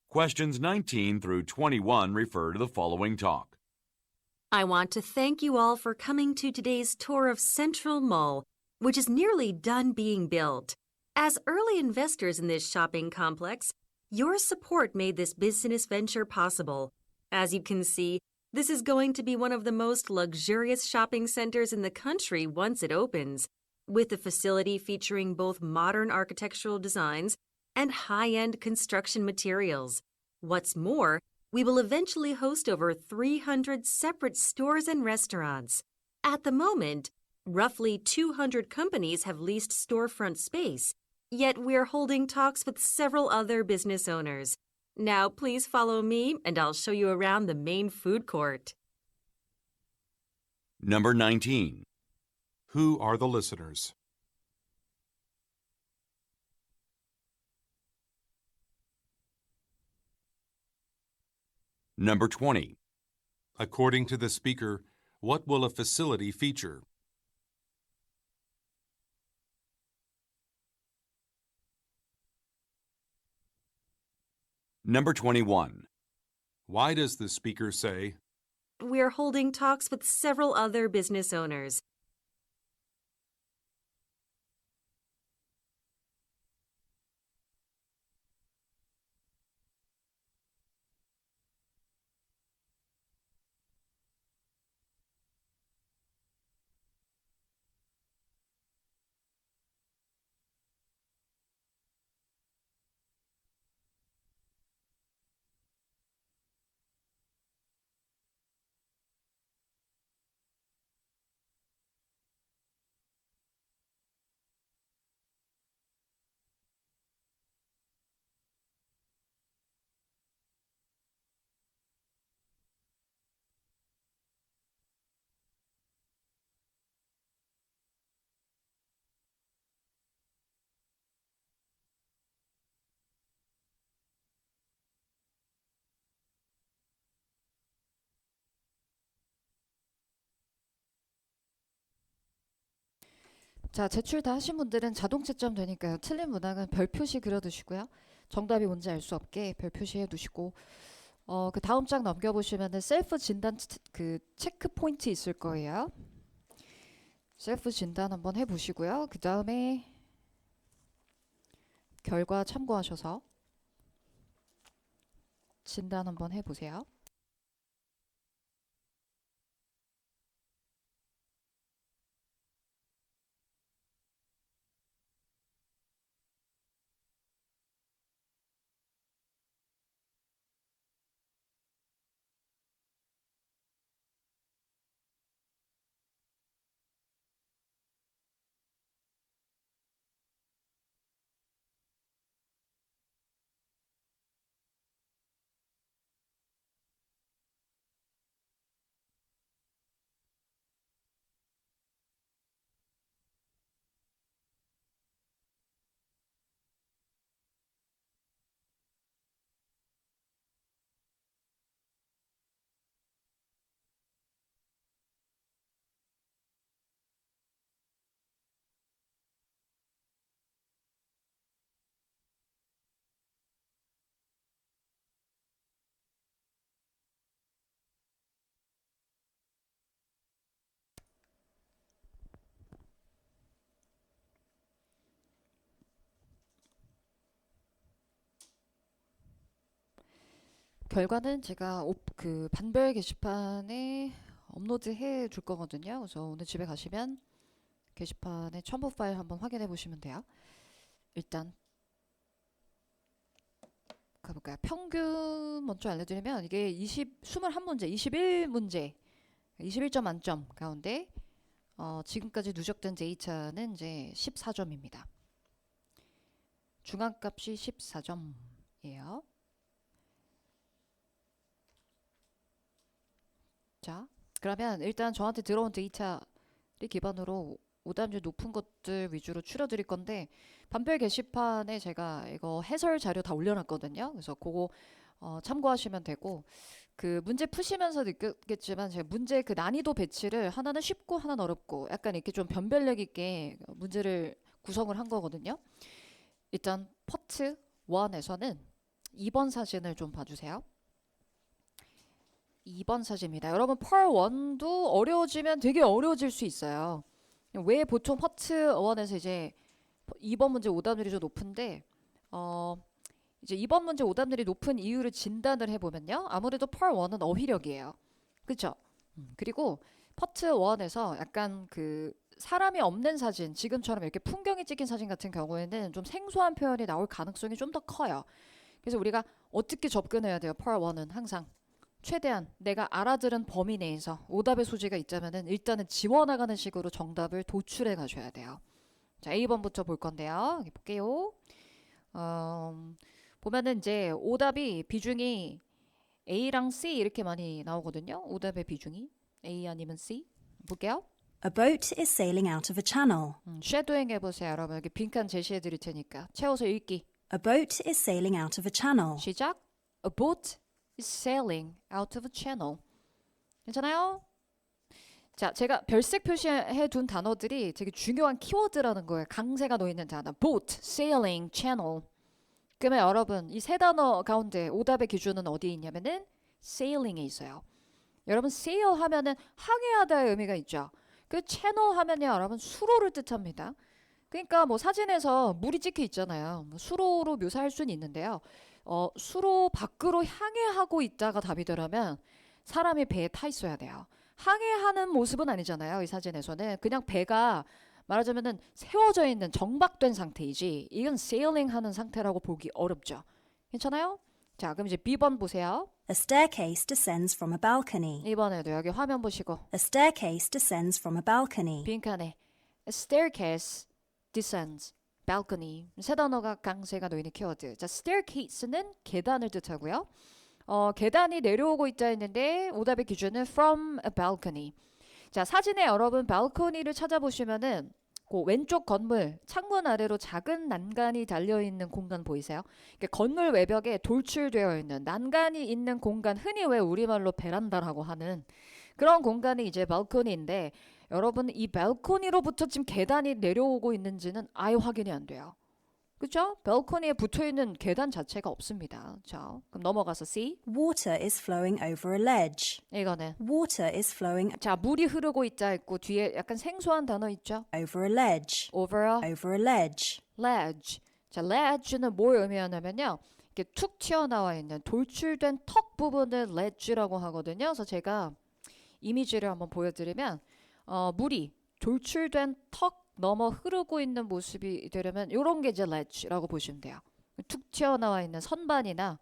Questions 19 through 21 refer to the following talk. I want to thank you all for coming to today's tour of Central Mall, which is nearly done being built. As early investors in this shopping complex, your support made this business venture possible. As you can see, this is going to be one of the most luxurious shopping centers in the country once it opens, with the facility featuring both modern architectural designs and high-end construction materials. What's more, we will eventually host over 300 separate stores and restaurants. At the moment, roughly 200 companies have leased storefront space, yet we're holding talks with several other business owners. Now, please follow me, and I'll show you around the main food court. Number 19. Who are the listeners? Number 20. According to the speaker, what will a facility feature? Number 21. Why does the speaker say, We're holding talks with several other business owners. 자, 제출 다 하신 분들은 자동 채점 되니까요. 틀린 문항은 별 표시 그려두시고요. 정답이 뭔지 알 수 없게 별 표시해 두시고 그 다음 장 넘겨보시면은 셀프 진단 그 체크 포인트 있을 거예요. 셀프 진단 한번 해보시고요. 그 다음에 결과 참고하셔서 진단 한번 해보세요. 결과는 제가 그 반별 게시판에 업로드해 줄 거거든요. 그래서 오늘 집에 가시면 게시판에 첨부 파일 한번 확인해 보시면 돼요. 일단 가볼까요? 평균 먼저 알려드리면 이게 21문제, 21문제, 21점 만점 가운데 지금까지 누적된 데이터는 이제 14점입니다. 중앙값이 14점이에요. 자, 그러면 일단 저한테 들어온 데이터를 기반으로 오답률 높은 것들 위주로 추려드릴 건데 반별 게시판에 제가 이거 해설 자료 다 올려놨거든요. 그래서 그거 참고하시면 되고 그 문제 푸시면서 느꼈겠지만 제가 문제 그 난이도 배치를 하나는 쉽고 하나는 어렵고 약간 이렇게 좀 변별력 있게 문제를 구성을 한 거거든요. 일단 파트 1에서는 2번 사진을 좀 봐주세요. 2번 사진입니다. 여러분 펄 1도 어려워지면 되게 어려워질 수 있어요. 왜 보통 파트 1에서 이제 2번 문제 오답률이 좀 높은데 이제 2번 문제 오답률이 높은 이유를 진단을 해보면요. 아무래도 펄 1은 어휘력이에요. 그쵸? 그리고 파트 1에서 약간 그 사람이 없는 사진, 지금처럼 이렇게 풍경이 찍힌 사진 같은 경우에는 좀 생소한 표현이 나올 가능성이 좀 더 커요. 그래서 우리가 어떻게 접근해야 돼요? 펄 1은 항상 최대한 내가 알아들은 범위 내에서 오답의 소지가 있자면은 일단은 지워나가는 식으로 정답을 도출해 가셔야 돼요. 자, A번부터 볼 건데요. 여기 볼게요. 보면은 이제 오답이 비중이 A랑 C 이렇게 많이 나오거든요. 오답의 비중이 A 아니면 C. 볼게요. A boat is sailing out of a channel. 쉐도잉 해보세요. 여러분 여기 빈칸 제시해 드릴 테니까 채워서 읽기. A boat is sailing out of a channel. 시작. A boat is sailing out of a channel. 괜찮아요? 자, 제가 별색 표시해 둔 단어들이 되게 중요한 키워드라는 거예요. 강세가 놓이는 단어. boat, sailing, channel. 그러면 여러분 이 세 단어 가운데 오답의 기준은 어디에 있냐면은 sailing에 있어요. 여러분 sail 하면은 항해하다의 의미가 있죠. 그 channel 하면요 여러분 수로를 뜻합니다. 그러니까 뭐 사진에서 물이 찍혀 있잖아요. 수로로 묘사할 수는 있는데요. 수로 밖으로 항해하고 있다가 답이 되려면 사람이 배에 타 있어야 돼요. 항해하는 모습은 아니잖아요. 이 사진에서는 그냥 배가 말하자면은 세워져 있는 정박된 상태이지 이건 세일링 하는 상태라고 보기 어렵죠. 괜찮아요? 자, 그럼 이제 B번 보세요. A staircase descends from a balcony. 이번에도 여기 화면 보시고 A staircase descends from a balcony. 빈칸에 A staircase descends balcony 세 단어가 강세가 놓이는 키워드. 자, staircase는 계단을 뜻하고요. 계단이 내려오고 있다 했는데 오답의 기준은 from a balcony. 자, 사진에 여러분 발코니를 찾아보시면은 그 왼쪽 건물 창문 아래로 작은 난간이 달려있는 공간 보이세요? 건물 외벽에 돌출되어 있는 난간이 있는 공간, 흔히 왜 우리말로 베란다라고 하는 그런 공간이 이제 발코니인데 여러분 이 발코니로부터 지금 계단이 내려오고 있는지는 아예 확인이 안 돼요. 그렇죠? 발코니에 붙어있는 계단 자체가 없습니다. 자, 그럼 넘어가서 C. Water is flowing over a ledge. 이거는 Water is flowing 자, 물이 흐르고 있다 했고 뒤에 약간 생소한 단어 있죠? over a ledge. over a Over a ledge. ledge. 자, ledge는 뭘 의미하냐면요. 이렇게 툭 튀어나와 있는 돌출된 턱 부분을 ledge라고 하거든요. 그래서 제가 이미지를 한번 보여드리면 물이 돌출된 턱 넘어 흐르고 있는 모습이 되려면 이런 게 이제 ledge라고 보시면 돼요. 툭 튀어나와 있는 선반이나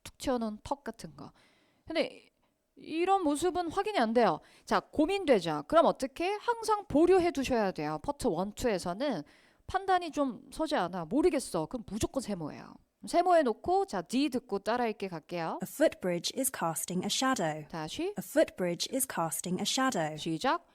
툭 튀어나온 턱 같은 거. 근데 이런 모습은 확인이 안 돼요. 자, 고민되죠. 그럼 어떻게? 항상 보류해 두셔야 돼요. 파트 1, 2에서는 판단이 좀 서지 않아. 모르겠어. 그럼 무조건 세모예요. 세모해 놓고 자, D 듣고 따라 읽기 갈게요. A footbridge is casting a shadow. 다시 A footbridge is casting a shadow. 시작.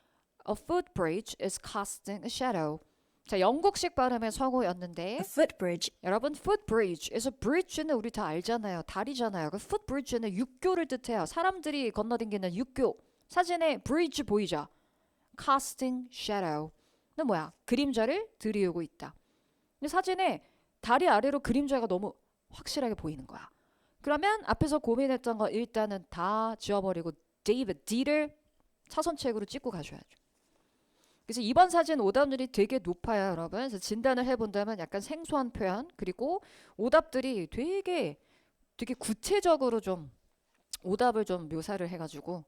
A footbridge is casting a shadow. 자, 영국식 발음의 성우였는데 A footbridge. 여러분 footbridge에서 bridge는 우리 다 알잖아요. 다리잖아요. 그 footbridge는 육교를 뜻해요. 사람들이 건너다니는 육교. 사진에 bridge 보이죠? casting shadow는 뭐야? 그림자를 들이우고 있다. 근데 사진에 다리 아래로 그림자가 너무 확실하게 보이는 거야. 그러면 앞에서 고민했던 거 일단은 다 지워버리고 David D를 차선책으로 찍고 가셔야죠. 그래서 이번 사진 오답률이 되게 높아요, 여러분. 그래서 진단을 해본다면 약간 생소한 표현 그리고 오답들이 되게 구체적으로 좀 오답을 좀 묘사를 해가지고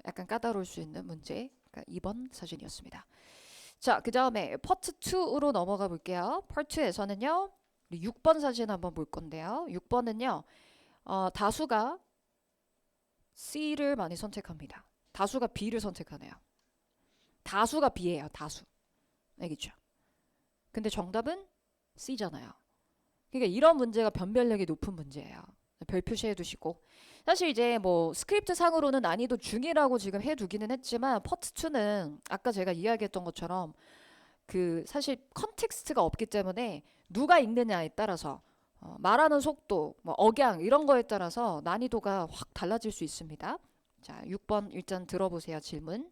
약간 까다로울 수 있는 문제. 그러니까 2번 사진이었습니다. 자, 그 다음에 파트 2로 넘어가 볼게요. 파트 2에서는요. 6번 사진 한번 볼 건데요. 6번은요. 다수가 C를 많이 선택합니다. 다수가 B를 선택하네요. 다수가 B예요. 다수. 알겠죠? 근데 정답은 C잖아요. 그러니까 이런 문제가 변별력이 높은 문제예요. 별 표시해 두시고. 사실 이제 뭐 스크립트 상으로는 난이도 중이라고 지금 해두기는 했지만 파트 2는 아까 제가 이야기했던 것처럼 그 사실 컨텍스트가 없기 때문에 누가 읽느냐에 따라서 말하는 속도, 뭐 억양 이런 거에 따라서 난이도가 확 달라질 수 있습니다. 자, 6번 일단 들어보세요. 질문.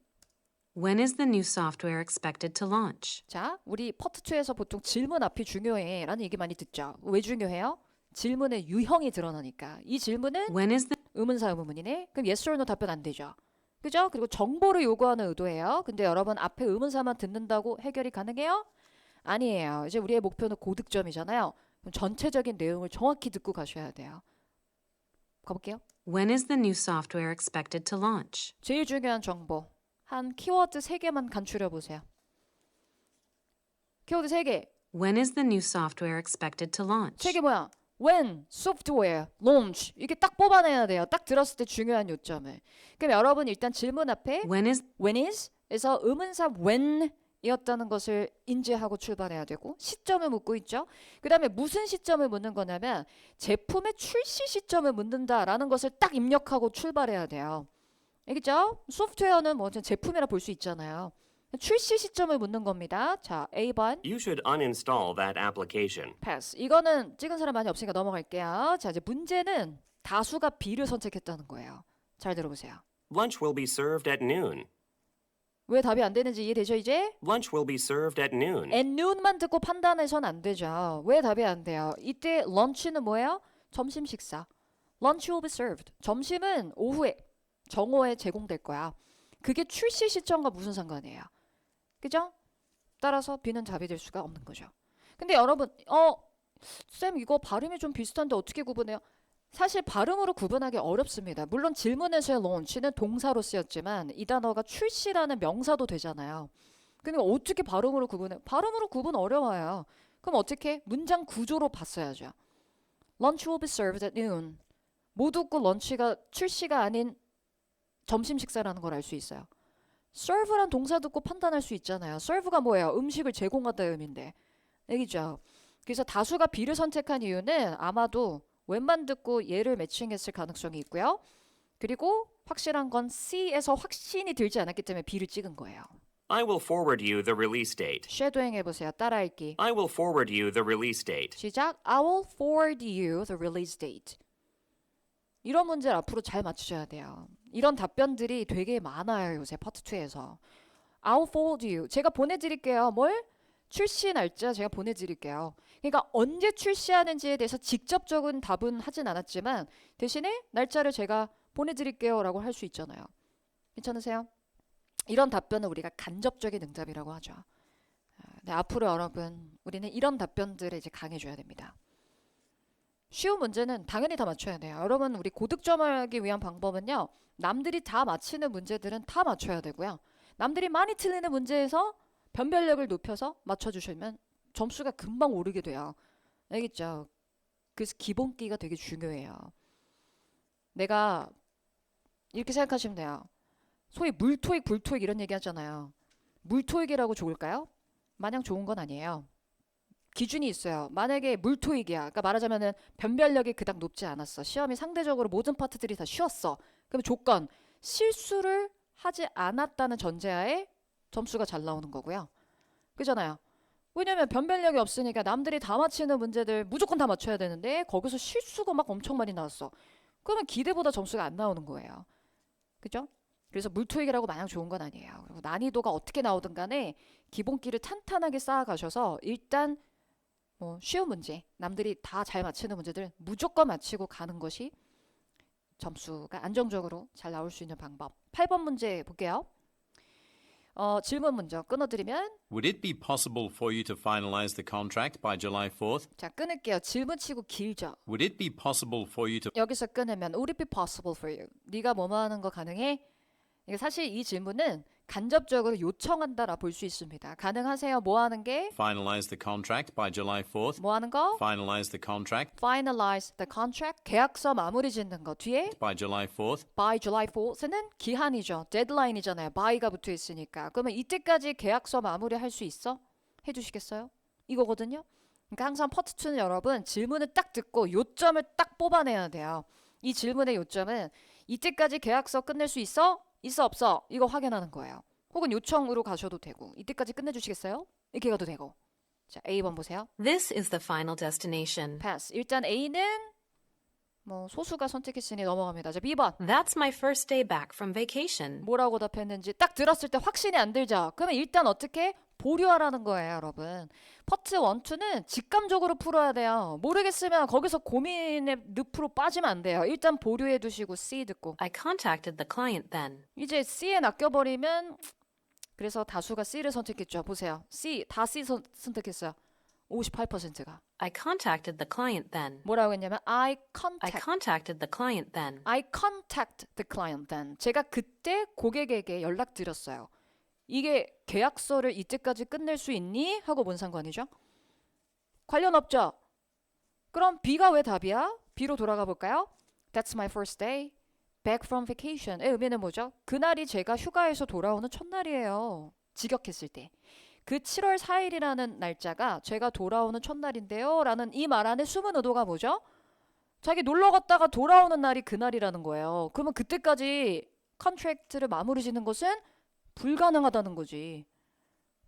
When is the new software expected to launch? 자, 우리 파트 2에서 보통 질문 앞이 중요해 라는 얘기 많이 듣죠. 왜 중요해요? 질문의 유형이 드러나니까. 이 질문은 When is the 의문사 의문문이네. 그럼 yes or no 답변 안 되죠. 그죠? 그리고 정보를 요구하는 의도예요. 근데 여러분 앞에 의문사만 듣는다고 해결이 가능해요? 아니에요. 이제 우리의 목표는 고득점이잖아요. 그럼 전체적인 내용을 정확히 듣고 가셔야 돼요. 가볼게요. When is the new software expected to launch? 제일 중요한 정보. 한 키워드 3개만 간추려 보세요. 키워드 3개. When is the new software expected to launch? 3개 뭐야? When, software, launch. 이게 딱 뽑아내야 돼요. 딱 들었을 때 중요한 요점을. 그럼 여러분 일단 질문 앞에 When is 에서 의문사 when 이었다는 것을 인지하고 출발해야 되고 시점을 묻고 있죠. 그 다음에 무슨 시점을 묻는 거냐면 제품의 출시 시점을 묻는다라는 것을 딱 입력하고 출발해야 돼요. 알겠죠? 소프트웨어는 뭐 제품이라 볼 수 있잖아요. 출시 시점을 묻는 겁니다. 자, A번. You should uninstall that application. 패스. 이거는 찍은 사람 많이 없으니까 넘어갈게요. 자, 이제 문제는 다수가 B를 선택했다는 거예요. 잘 들어보세요. Lunch will be served at noon. 왜 답이 안 되는지 이해되죠 이제? Lunch will be served at noon. at noon만 듣고 판단해서는 안 되죠. 왜 답이 안 돼요? 이때 lunch는 뭐예요? 점심 식사. Lunch will be served. 점심은 오후에 정오에 제공될 거야. 그게 출시 시점과 무슨 상관이에요? 그죠? 따라서 B는 답이 될 수가 없는 거죠. 근데 여러분, 쌤 이거 발음이 좀 비슷한데 어떻게 구분해요? 사실 발음으로 구분하기 어렵습니다. 물론 질문에서의 launch는 동사로 쓰였지만 이 단어가 출시라는 명사도 되잖아요. 근데 어떻게 발음으로 구분해요? 발음으로 구분 어려워요. 그럼 어떻게? 문장 구조로 봤어야죠. Lunch will be served at noon. 못 웃고 런치가 출시가 아닌 점심 식사라는 걸 알 수 있어요. serve란 동사 듣고 판단할 수 있잖아요. serve가 뭐예요? 음식을 제공하다 의미인데. 알겠죠? 그래서 다수가 B를 선택한 이유는 아마도 웬만 듣고 얘를 매칭했을 가능성이 있고요. 그리고 확실한 건 C에서 확신이 들지 않았기 때문에 B를 찍은 거예요. I will forward you the release date. 쉐도잉 해보세요. 따라 읽기. I will forward you the release date. 시작. I will forward you the release date. 이런 문제를 앞으로 잘 맞추셔야 돼요. 이런 답변들이 되게 많아요. 요새 파트 2에서. I'll forward you. 제가 보내드릴게요. 뭘? 출시 날짜 제가 보내드릴게요. 그러니까 언제 출시하는지에 대해서 직접적인 답은 하진 않았지만 대신에 날짜를 제가 보내드릴게요 라고 할 수 있잖아요. 괜찮으세요? 이런 답변은 우리가 간접적인 응답이라고 하죠. 네, 앞으로 여러분 우리는 이런 답변들에 이제 강해져야 됩니다. 쉬운 문제는 당연히 다 맞춰야 돼요. 여러분 우리 고득점하기 위한 방법은요. 남들이 다 맞히는 문제들은 다 맞춰야 되고요. 남들이 많이 틀리는 문제에서 변별력을 높여서 맞춰주시면 점수가 금방 오르게 돼요. 알겠죠? 그래서 기본기가 되게 중요해요. 내가 이렇게 생각하시면 돼요. 소위 물토익, 불토익 이런 얘기 하잖아요. 물토익이라고 좋을까요? 마냥 좋은 건 아니에요. 기준이 있어요. 만약에 물토익이야. 그러니까 말하자면은 변별력이 그닥 높지 않았어. 시험이 상대적으로 모든 파트들이 다 쉬웠어. 그럼 조건, 실수를 하지 않았다는 전제하에 점수가 잘 나오는 거고요. 그잖아요. 왜냐면 변별력이 없으니까 남들이 다 맞히는 문제들 무조건 다 맞춰야 되는데 거기서 실수가 막 엄청 많이 나왔어. 그러면 기대보다 점수가 안 나오는 거예요. 그죠? 그래서 물토익이라고 마냥 좋은 건 아니에요. 그리고 난이도가 어떻게 나오든 간에 기본기를 탄탄하게 쌓아가셔서 일단 뭐 쉬운 문제, 남들이 다 잘 맞히는 문제들 무조건 맞히고 가는 것이 점수가 안정적으로 잘 나올 수 있는 방법. 8번 문제 볼게요. 질문 먼저 끊어드리면 Would it be possible for you to finalize the contract by July 4th? 자 끊을게요. 질문 치고 길죠. Would it be possible for you to 여기서 끊으면 Would it be possible for you? 네가 뭐뭐 하는 거 가능해? 이게 사실 이 질문은 간접적으로 요청한다라 볼 수 있습니다. 가능하세요? 뭐 하는 게? finalize the contract by July 4th? 뭐 하는 거? Finalize the contract Finalize the contract. 계약서 마무리 짓는 거. 뒤에 by July 4th? by July 4th는 기한이죠. 데드라인이잖아요. by가 붙어 있으니까. 그러면 이때까지 계약서 마무리 할 수 있어? 해주시겠어요? 이거거든요. 그러니까 항상 파트 2는 여러분 질문을 딱 듣고 요점을 딱 뽑아내야 돼요. 이 질문의 요점은 이때까지 계약서 끝낼 수 있어? 있어 없어? 이거 확인하는 거예요. 혹은 요청으로 가셔도 되고 이때까지 끝내주시겠어요? 이렇게 가도 되고. 자, A번 보세요. This is the final destination. pass. 일단 A는 뭐 소수가 선택했으니 넘어갑니다. 자, B번. That's my first day back from vacation. 뭐라고 답했는지 딱 들었을 때 확신이 안 들죠? 그러면 일단 어떻게? 보류하라는 거예요, 여러분. 파트 1, 2는 직감적으로 풀어야 돼요. 모르겠으면 거기서 고민의 늪으로 빠지면 안 돼요. 일단 보류해 두시고 C 듣고. I contacted the client then. 이제 C에 낚여버리면 그래서 다수가 C를 선택했죠. 보세요. C, 다 C 선택했어요. 58%가. I contacted the client then. 뭐라고 했냐면 I contacted the client then. I contact the client then. 제가 그때 고객에게 연락드렸어요. 이게 계약서를 이때까지 끝낼 수 있니? 하고 뭔 상관이죠? 관련 없죠? 그럼 B가 왜 답이야? B로 돌아가 볼까요? That's my first day back from vacation의 의미는 뭐죠? 그날이 제가 휴가에서 돌아오는 첫날이에요. 직역했을 때. 그 7월 4일이라는 날짜가 제가 돌아오는 첫날인데요. 라는 이 말 안에 숨은 의도가 뭐죠? 자기 놀러 갔다가 돌아오는 날이 그날이라는 거예요. 그러면 그때까지 컨트랙트를 마무리 짓는 것은 불가능하다는 거지.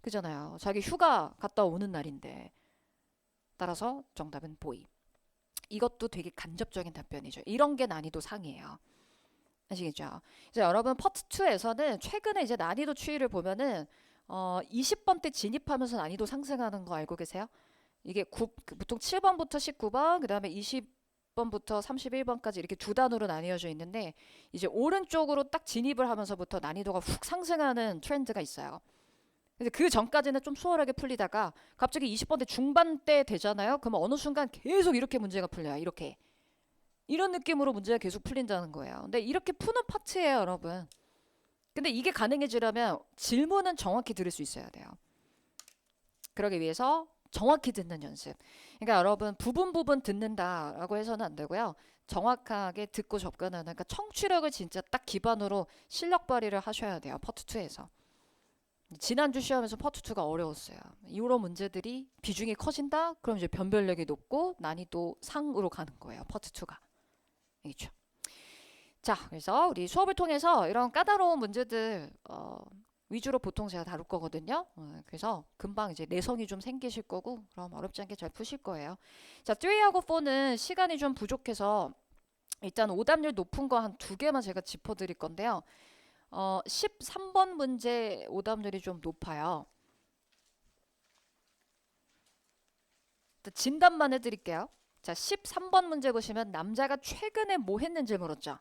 그잖아요. 자기 휴가 갔다 오는 날인데. 따라서 정답은 보이. 이것도 되게 간접적인 답변이죠. 이런 게 난이도 상이에요. 아시겠죠? 이제 여러분 파트 2에서는 최근에 이제 난이도 추이를 보면은 20번 때 진입하면서 난이도 상승하는 거 알고 계세요? 이게 보통 7번부터 19번, 그 다음에 20번부터 31번까지 이렇게 두 단으로 나뉘어져 있는데 이제 오른쪽으로 딱 진입을 하면서부터 난이도가 훅 상승하는 트렌드가 있어요. 근데 그 전까지는 좀 수월하게 풀리다가 갑자기 20번대 중반대 되잖아요. 그러면 어느 순간 계속 이렇게 문제가 풀려요. 이렇게. 이런 느낌으로 문제가 계속 풀린다는 거예요. 근데 이렇게 푸는 파트예요, 여러분. 근데 이게 가능해지려면 질문은 정확히 들을 수 있어야 돼요. 그러기 위해서 정확히 듣는 연습. 그러니까 여러분 부분 듣는다라고 해서는 안 되고요. 정확하게 듣고 접근하는, 그러니까 청취력을 진짜 딱 기반으로 실력 발휘를 하셔야 돼요. 파트 2에서. 지난주 시험에서 파트 2가 어려웠어요. 이런 문제들이 비중이 커진다? 그럼 이제 변별력이 높고 난이도 상으로 가는 거예요. 파트 2가. 알겠죠? 자, 그래서 우리 수업을 통해서 이런 까다로운 문제들 위주로 보통 제가 다룰 거거든요. 그래서 금방 이제 내성이 좀 생기실 거고 그럼 어렵지 않게 잘 푸실 거예요. 자, 3하고 4는 시간이 좀 부족해서 일단 오답률 높은 거 한 2개만 제가 짚어드릴 건데요. 13번 문제 오답률이 좀 높아요. 진단만 해드릴게요. 자, 13번 문제 보시면 남자가 최근에 뭐 했는지 물었죠.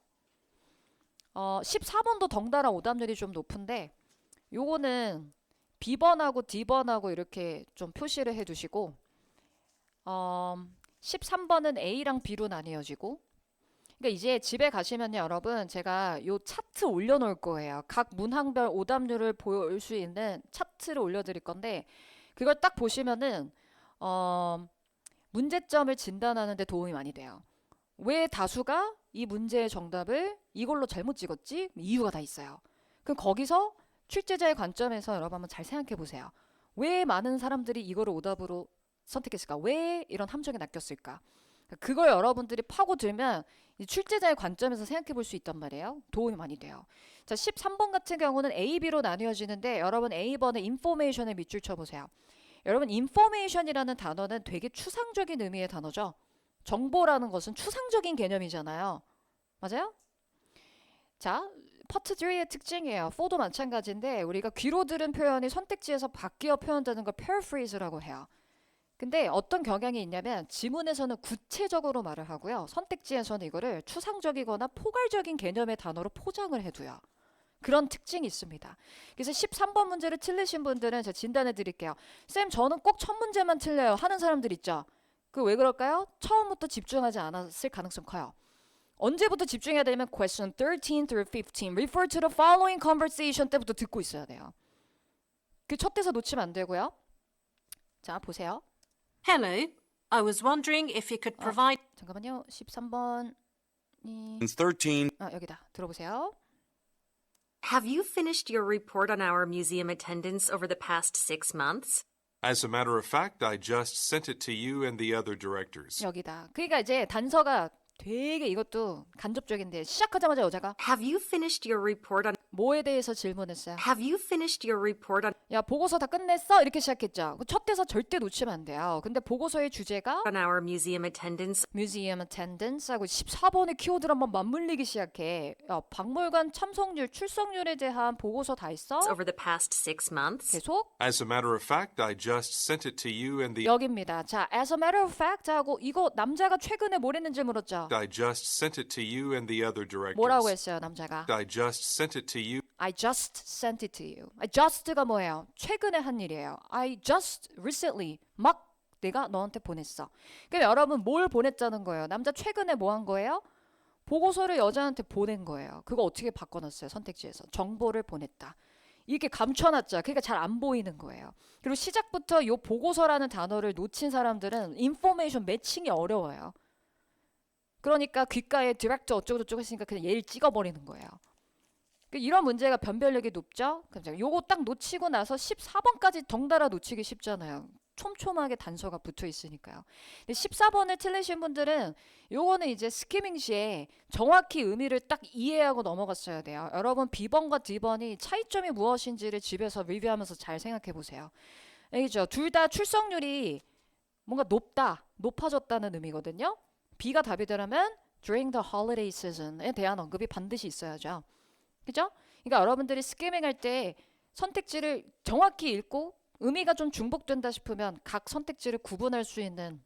14번도 덩달아 오답률이 좀 높은데 요거는 B번하고 D번하고 이렇게 좀 표시를 해두시고 13번은 A랑 B로 나뉘어지고 그러니까 이제 집에 가시면요 여러분 제가 요 차트 올려놓을 거예요. 각 문항별 오답률을 볼 수 있는 차트를 올려드릴 건데 그걸 딱 보시면은 문제점을 진단하는 데 도움이 많이 돼요. 왜 다수가 이 문제의 정답을 이걸로 잘못 찍었지? 이유가 다 있어요. 그럼 거기서 출제자의 관점에서 여러분 한번 잘 생각해 보세요. 왜 많은 사람들이 이거를 오답으로 선택했을까? 왜 이런 함정에 낚였을까? 그걸 여러분들이 파고들면 출제자의 관점에서 생각해 볼 수 있단 말이에요. 도움이 많이 돼요. 자, 13번 같은 경우는 A, B로 나뉘어지는데 여러분 A번에 인포메이션에 밑줄 쳐보세요. 여러분 인포메이션이라는 단어는 되게 추상적인 의미의 단어죠. 정보라는 것은 추상적인 개념이잖아요. 맞아요? 자, 파트 3의 특징이에요. 4도 마찬가지인데 우리가 귀로 들은 표현이 선택지에서 바뀌어 표현되는 걸 paraphrase라고 해요. 근데 어떤 경향이 있냐면 지문에서는 구체적으로 말을 하고요. 선택지에서는 이거를 추상적이거나 포괄적인 개념의 단어로 포장을 해둬요. 그런 특징이 있습니다. 그래서 13번 문제를 틀리신 분들은 제가 진단해 드릴게요. 쌤, 저는 꼭 첫 문제만 틀려요 하는 사람들 있죠. 그 왜 그럴까요? 처음부터 집중하지 않았을 가능성 커요. 언제부터 집중해야 되냐면 question 13 through 15 refer to the following conversation 때부터 듣고 있어야 돼요. 그 첫 대사 놓치면 안 되고요. 자, 보세요. Hello. I was wondering if you could provide. 잠깐만요. 13번이 13. 여기다. 들어보세요. Have you finished your report on our museum attendance over the past 6 months? As a matter of fact, I just sent it to you and the other directors. 여기다. 그러니까 이제 단서가 되게 이것도 간접적인데 시작하자마자 여자가 Have you finished your report on 뭐에 대해서 질문했어요? Have you finished your report on 야, 보고서 다 끝냈어? 이렇게 시작했죠. 첫 대사 절대 놓치면 안 돼요. 근데 보고서의 주제가 our museum attendance? museum attendance 하고 14번의 키워드를 한번 맞물리기 시작해. 야, 박물관 참석률, 출석률에 대한 보고서 다 있어? Over the past 6 months? 계속 As a matter of fact, I just sent it to you and the 여기입니다. 자, as a matter of fact 하고 이거 남자가 최근에 뭘 했는지 물었죠. I just sent it to you and the other directors. 뭐라고 했어요, 남자가? I just sent it to you. I just sent it to you. I just가 뭐예요? 최근에 한 일이에요. I just recently 막 내가 너한테 보냈어. 그럼 여러분 뭘 보냈다는 거예요? 남자 최근에 뭐 한 거예요? 보고서를 여자한테 보낸 거예요. 그거 어떻게 바꿔놨어요? 선택지에서. 정보를 보냈다. 이렇게 감춰놨죠. 그러니까 잘 안 보이는 거예요. 그리고 시작부터 이 보고서라는 단어를 놓친 사람들은 인포메이션 매칭이 어려워요. 그러니까 귓가에 디렉터 어쩌고저쩌고 했으니까 그냥 얘를 찍어버리는 거예요. 이런 문제가 변별력이 높죠? 요거 딱 놓치고 나서 14번까지 덩달아 놓치기 쉽잖아요. 촘촘하게 단서가 붙어 있으니까요. 근데 14번을 틀리신 분들은 요거는 이제 스키밍 시에 정확히 의미를 딱 이해하고 넘어갔어야 돼요. 여러분 B번과 D번이 차이점이 무엇인지를 집에서 리뷰하면서 잘 생각해 보세요. 알겠죠? 둘 다 출석률이 뭔가 높아졌다는 의미거든요. B가 답이 되려면 during the holiday season에 대한 언급이 반드시 있어야죠. 그죠? 그러니까 여러분들이 스키밍 할 때 선택지를 정확히 읽고 의미가 좀 중복된다 싶으면 각 선택지를 구분할 수 있는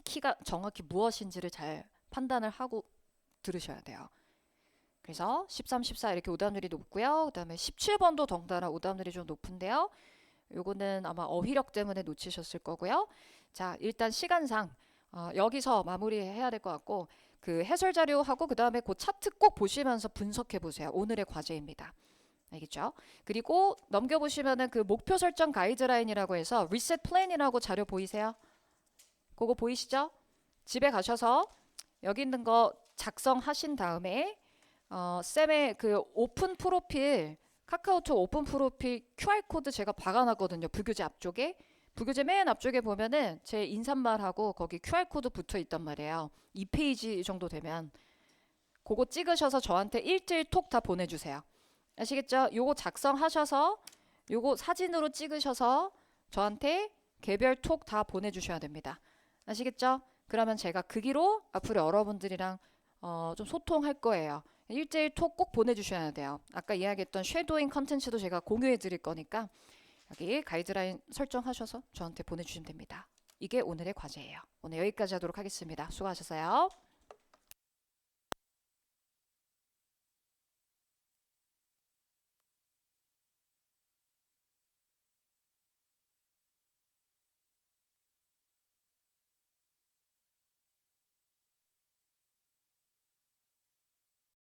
키가 정확히 무엇인지를 잘 판단을 하고 들으셔야 돼요. 그래서 13, 14 이렇게 오답률이 높고요. 그 다음에 17번도 덩달아 오답률이 좀 높은데요. 요거는 아마 어휘력 때문에 놓치셨을 거고요. 자, 일단 시간상 여기서 마무리해야 될 것 같고 그 해설 자료하고 그 다음에 그 차트 꼭 보시면서 분석해 보세요. 오늘의 과제입니다. 알겠죠? 그리고 넘겨보시면은 그 목표 설정 가이드라인이라고 해서 리셋 플랜이라고 자료 보이세요? 그거 보이시죠? 집에 가셔서 여기 있는 거 작성하신 다음에 쌤의 그 오픈 프로필 카카오톡 오픈 프로필 QR코드 제가 박아놨거든요. 부교재 앞쪽에. 부교재 맨 앞쪽에 보면은 제 인사말하고 거기 QR코드 붙어 있단 말이에요. 2페이지 정도 되면 그거 찍으셔서 저한테 1:1 톡 다 보내주세요. 아시겠죠? 요거 작성하셔서 요거 사진으로 찍으셔서 저한테 개별 톡 다 보내주셔야 됩니다. 아시겠죠? 그러면 제가 그 기로 앞으로 여러분들이랑 좀 소통할 거예요. 1:1 톡 꼭 보내주셔야 돼요. 아까 이야기했던 쉐도잉 컨텐츠도 제가 공유해 드릴 거니까 여기 가이드라인 설정하셔서 저한테 보내주시면 됩니다. 이게 오늘의 과제예요. 오늘 여기까지 하도록 하겠습니다. 수고하셨어요.